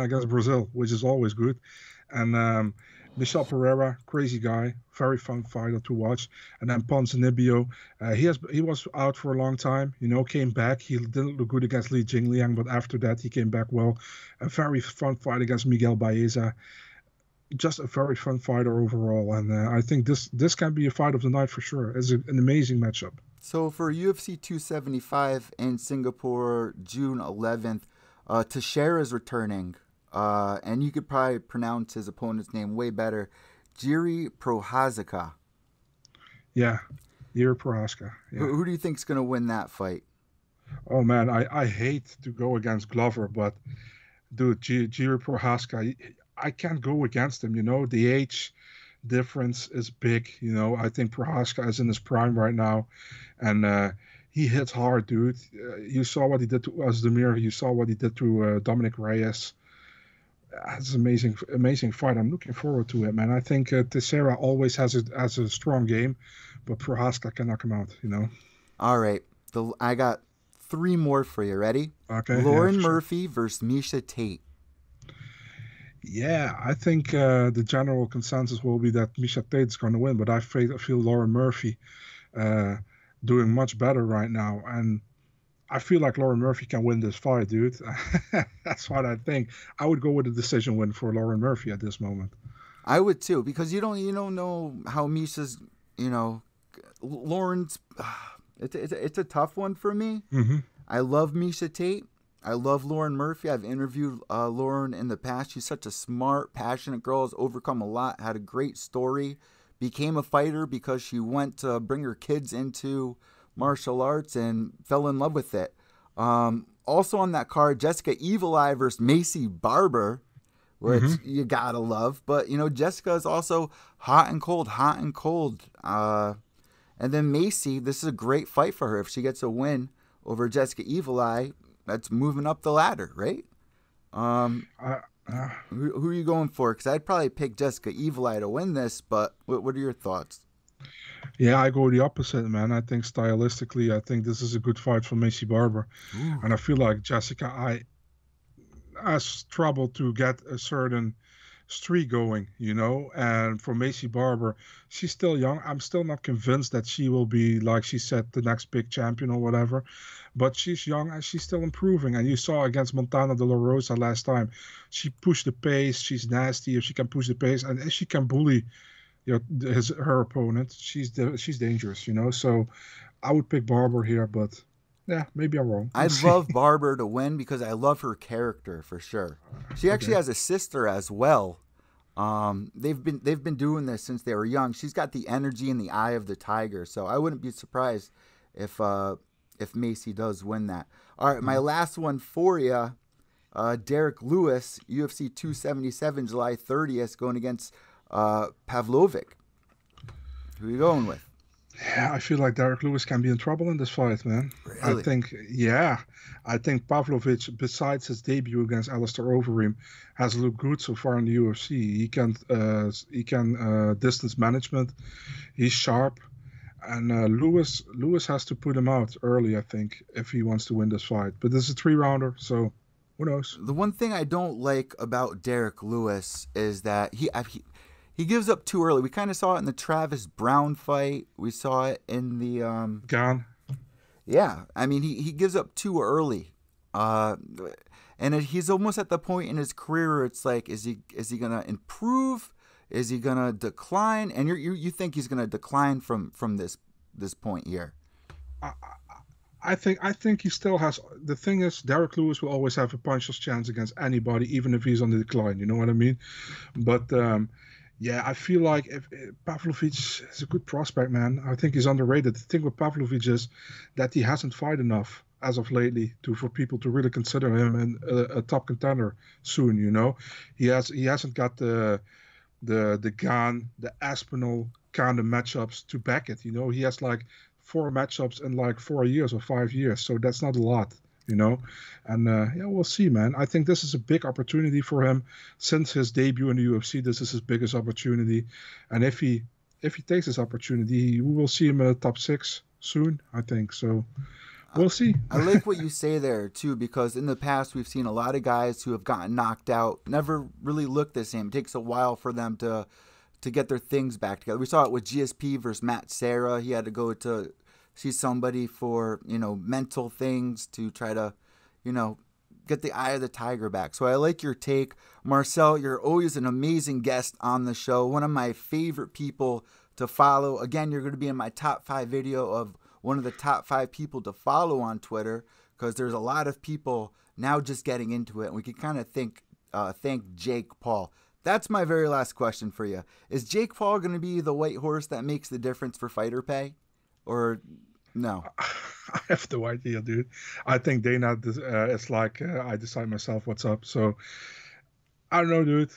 against Brazil, which is always good. And Michel Pereira, crazy guy, very fun fighter to watch. And then Ponzinibbio, he was out for a long time. You know, came back. He didn't look good against Li Jingliang, but after that he came back well. A very fun fight against Miguel Baeza. Just a very fun fighter overall, and I think this can be a fight of the night for sure. It's an amazing matchup. So for UFC 275 in Singapore, June 11th, Teixeira is returning, and you could probably pronounce his opponent's name way better, Jiri Prochazka. Yeah, Jiri Prochazka. Yeah. Who do you think's going to win that fight? Oh man, I hate to go against Glover, but dude, Jiri Prochazka, I can't go against him. You know, the age difference is big. You know, I think Prochazka is in his prime right now, and he hits hard, dude. You saw what he did to Özdemir. You saw what he did to Dominic Reyes. It's an amazing fight. I'm looking forward to it, man. I think Teixeira always has a strong game, but Prochazka can knock him out. You know. All right, I got 3 more for you. Ready? Okay. Lauren yeah, Murphy versus Misha Tate. Yeah, I think the general consensus will be that Misha Tate is going to win, but I feel Lauren Murphy doing much better right now, and I feel like Lauren Murphy can win this fight, dude. That's what I think. I would go with a decision win for Lauren Murphy at this moment. I would too, because you don't know how Misha's, Lauren's. It's a tough one for me. Hmm. I love Misha Tate. I love Lauren Murphy. I've interviewed Lauren in the past. She's such a smart, passionate girl. Has overcome a lot. Had a great story. Became a fighter because she went to bring her kids into martial arts and fell in love with it. Also on that card, Jessica Evil Eye versus Macy Barber, which you gotta love. But Jessica is also hot and cold, hot and cold. And then Macy, this is a great fight for her if she gets a win over Jessica Evil Eye. That's moving up the ladder, right? Uh, Who are you going for? Because I'd probably pick Jessica Evil Eye to win this, but what are your thoughts? yeah, I go the opposite, man. I think stylistically, I think this is a good fight for Macy Barber, Ooh. and I feel like Jessica I has trouble to get a certain streak going, And for Macy Barber, she's still young. I'm still not convinced that she will be, like she said, the next big champion or whatever. But she's young and she's still improving. And you saw against Montana De La Rosa last time, she pushed the pace. She's nasty if she can push the pace, and if she can bully, her opponent. She's dangerous, So I would pick Barber here, but yeah, maybe I'm wrong. I'd love Barber to win because I love her character for sure. She actually has a sister as well. They've been doing this since they were young. She's got the energy and the eye of the tiger, so I wouldn't be surprised if Macy does win that. All right, my last one for you, Derek Lewis, UFC 277, July 30th, going against Pavlovic. Who are you going with? Yeah, I feel like Derek Lewis can be in trouble in this fight, man. Really? I think Pavlovich, besides his debut against Alistair Overeem, has looked good so far in the UFC. He can distance management. He's sharp, and Lewis has to put him out early, I think, if he wants to win this fight. But this is a 3-rounder, so who knows? The one thing I don't like about Derek Lewis is that he gives up too early. We kind of saw it in the Travis Brown fight. We saw it in the Gone. Yeah, I mean he gives up too early, and he's almost at the point in his career where it's like, is he gonna improve? Is he gonna decline? And you think he's gonna decline from this point here? I think he still has. The thing is, Derek Lewis will always have a puncher's chance against anybody, even if he's on the decline. You know what I mean? But yeah, I feel like if Pavlovich is a good prospect, man. I think he's underrated. The thing with Pavlovich is that he hasn't fought enough as of lately for people to really consider him a top contender soon. He hasn't got the Gane, the Aspinall kind of matchups to back it. He has like 4 matchups in like 4 years or 5 years, so that's not a lot. And yeah, we'll see, man. I think this is a big opportunity for him since his debut in the UFC. This is his biggest opportunity, and if he takes this opportunity, we will see him in the top 6 soon, I think. So we'll see. I like what you say there too, because in the past we've seen a lot of guys who have gotten knocked out, never really looked the same. It takes a while for them to get their things back together. We saw it with GSP versus Matt Serra. He had to go to see somebody for, mental things to try to, get the eye of the tiger back. So I like your take. Marcell, you're always an amazing guest on the show. One of my favorite people to follow. Again, you're going to be in my top 5 video of one of the top 5 people to follow on Twitter, because there's a lot of people now just getting into it. And we can kind of thank Jake Paul. That's my very last question for you. Is Jake Paul going to be the white horse that makes the difference for fighter pay? Or no? I have no idea, dude. I think Dana is like, I decide myself what's up. So I don't know, dude.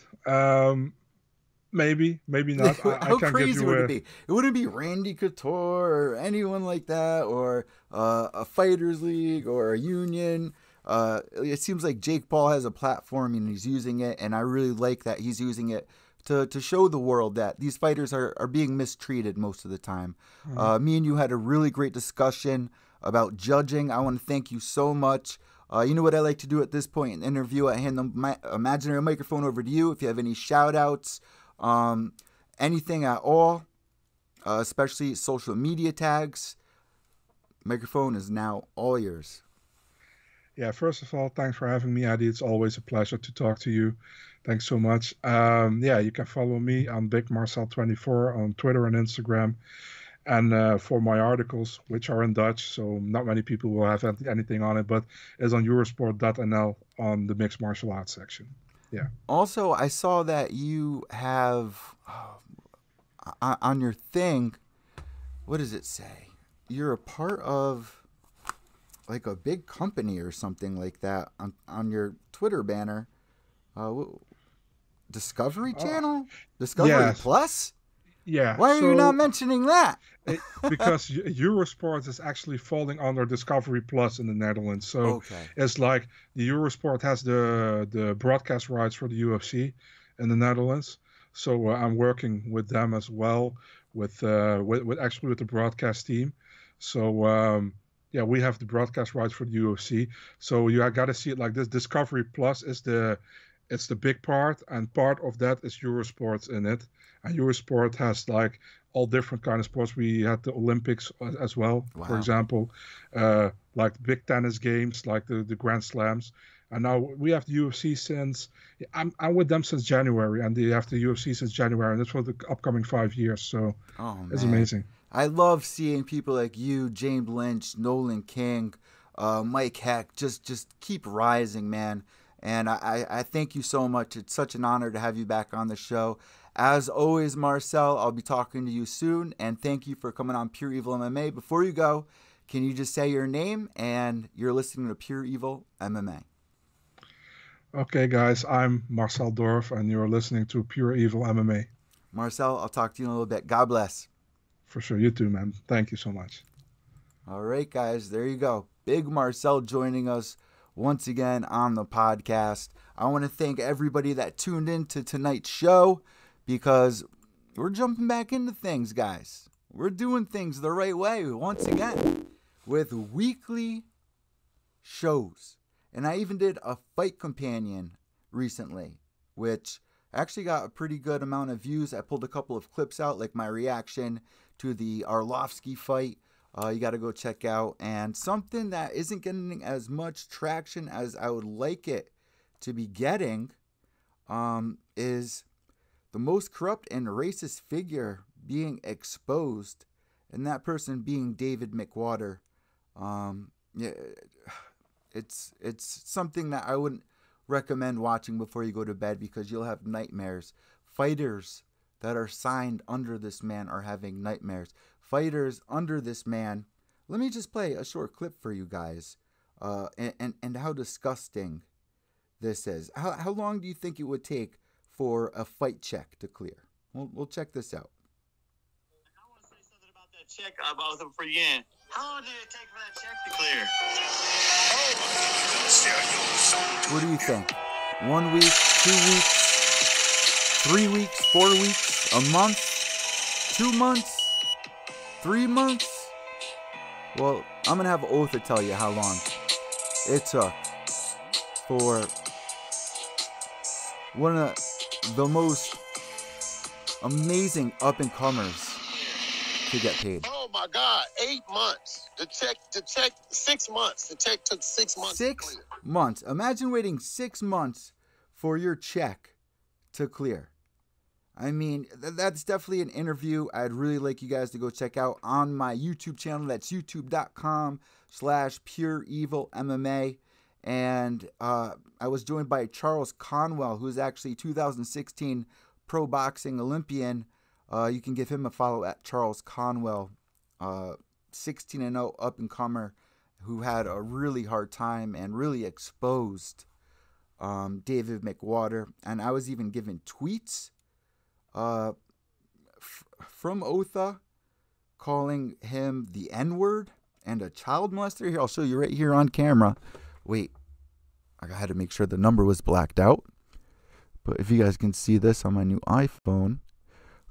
Maybe not. How can't crazy give you would it be? It wouldn't be Randy Couture or anyone like that, or a fighters league or a union. It seems like Jake Paul has a platform and he's using it, and I really like that he's using it to show the world that these fighters are being mistreated most of the time. Mm-hmm. Me and you had a really great discussion about judging. I want to thank you so much. You know what I like to do at this point in the interview? I hand the imaginary microphone over to you. If you have any shout-outs, anything at all, especially social media tags, microphone is now all yours. Yeah, first of all, thanks for having me, Eddie. It's always a pleasure to talk to you. Thanks so much. Yeah, you can follow me on Big Marcell24 on Twitter and Instagram. And for my articles, which are in Dutch, so not many people will have anything on it, but it's on Eurosport.nl on the mixed martial arts section. Yeah. Also, I saw that you have on your thing, what does it say? You're a part of like a big company or something like that on your Twitter banner. Discovery Channel? Discovery yes. Plus? Yeah, Why are you not so mentioning that? because Eurosport is actually falling under Discovery Plus in the Netherlands. So Okay. it's like the Eurosport has the broadcast rights for the UFC in the Netherlands. So I'm working with them as well with actually with the broadcast team. So yeah, we have the broadcast rights for the UFC. So you got to see it like this. Discovery Plus is the big part, and part of that is Eurosport in it. And Eurosport has like all different kind of sports. We had the Olympics as well, for Wow. example, like big tennis games, like the Grand Slams. And now we have the UFC since I'm with them since January, and they have the UFC since January, and that's for the upcoming 5 years. So Oh it's man, amazing. I love seeing people like you, James Lynch, Nolan King, Mike Heck, just keep rising, man. And I thank you so much. It's such an honor to have you back on the show. As always, Marcell, I'll be talking to you soon. And thank you for coming on Pure Evil MMA. Before you go, can you just say your name and you're listening to Pure Evil MMA? Okay, guys, I'm Marcel Dorf, and you're listening to Pure Evil MMA. Marcell, I'll talk to you in a little bit. God bless. For sure, you too, man. Thank you so much. All right, guys, there you go. Big Marcell joining us once again on the podcast. I want to thank everybody that tuned in to tonight's show because we're jumping back into things, guys. We're doing things the right way once again with weekly shows. And I even did a fight companion recently, which actually got a pretty good amount of views. I pulled a couple of clips out, like my reaction to the Arlovsky fight. You got to go check out. And something that isn't getting as much traction as I would like it to be getting is the most corrupt and racist figure being exposed, and that person being David McWater. Yeah, it's something that I wouldn't recommend watching before you go to bed because you'll have nightmares. Fighters that are signed under this man are having nightmares. Fighters under this man. Let me just play a short clip for you guys, and how disgusting this is. How long do you think it would take for a fight check to clear? We'll check this out. I want to say something about that check about him for yen. How long did it take for that check to clear? What do you think? 1 week, 2 weeks, 3 weeks, 4 weeks, a month, 2 months, 3 months? Well, I'm going to have Oath to tell you how long it took for one of the most amazing up-and-comers to get paid. Oh my God, 8 months. The check, 6 months. The check took 6 months. 6 months. Imagine waiting 6 months for your check to clear. I mean, that's definitely an interview I'd really like you guys to go check out on my YouTube channel. That's youtube.com/pureevilmma. And I was joined by Charles Conwell, who's actually 2016 pro boxing Olympian. You can give him a follow at Charles Conwell, 16-0 up-and-comer who had a really hard time and really exposed David McWater. And I was even given tweets from Otha calling him the N-word and a child molester. Here, I'll show you right here on camera. Wait, I had to make sure the number was blacked out. But if you guys can see this on my new iPhone,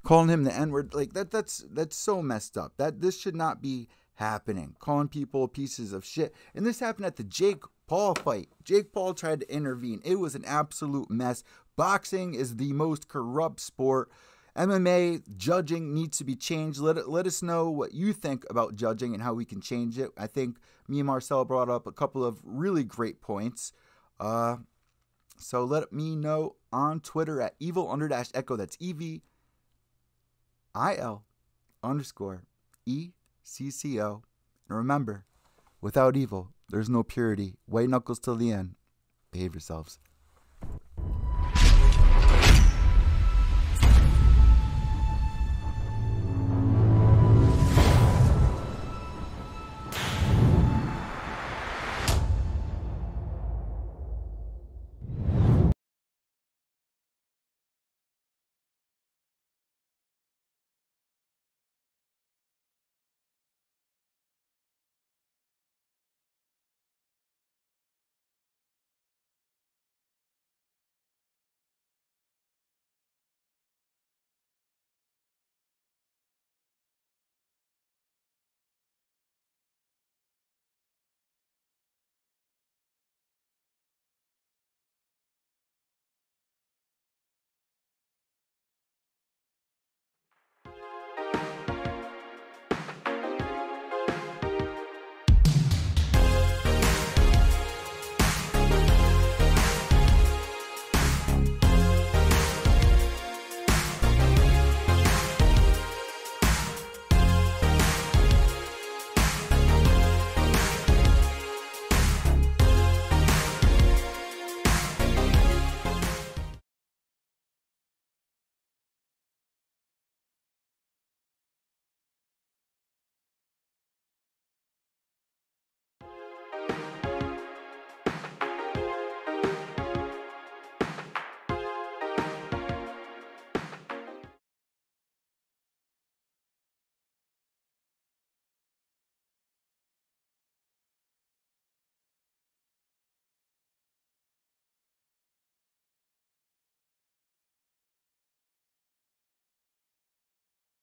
calling him the N-word, like that's so messed up. This should not be happening. Calling people pieces of shit. And this happened at the Jake Paul fight. Jake Paul tried to intervene. It was an absolute mess. Boxing is the most corrupt sport. MMA judging needs to be changed. Let us know what you think about judging and how we can change it. I think me and Marcell brought up a couple of really great points. So let me know on Twitter at evil_echo. That's EVIL_ECCO. And remember, without evil, there's no purity. White knuckles till the end. Behave yourselves.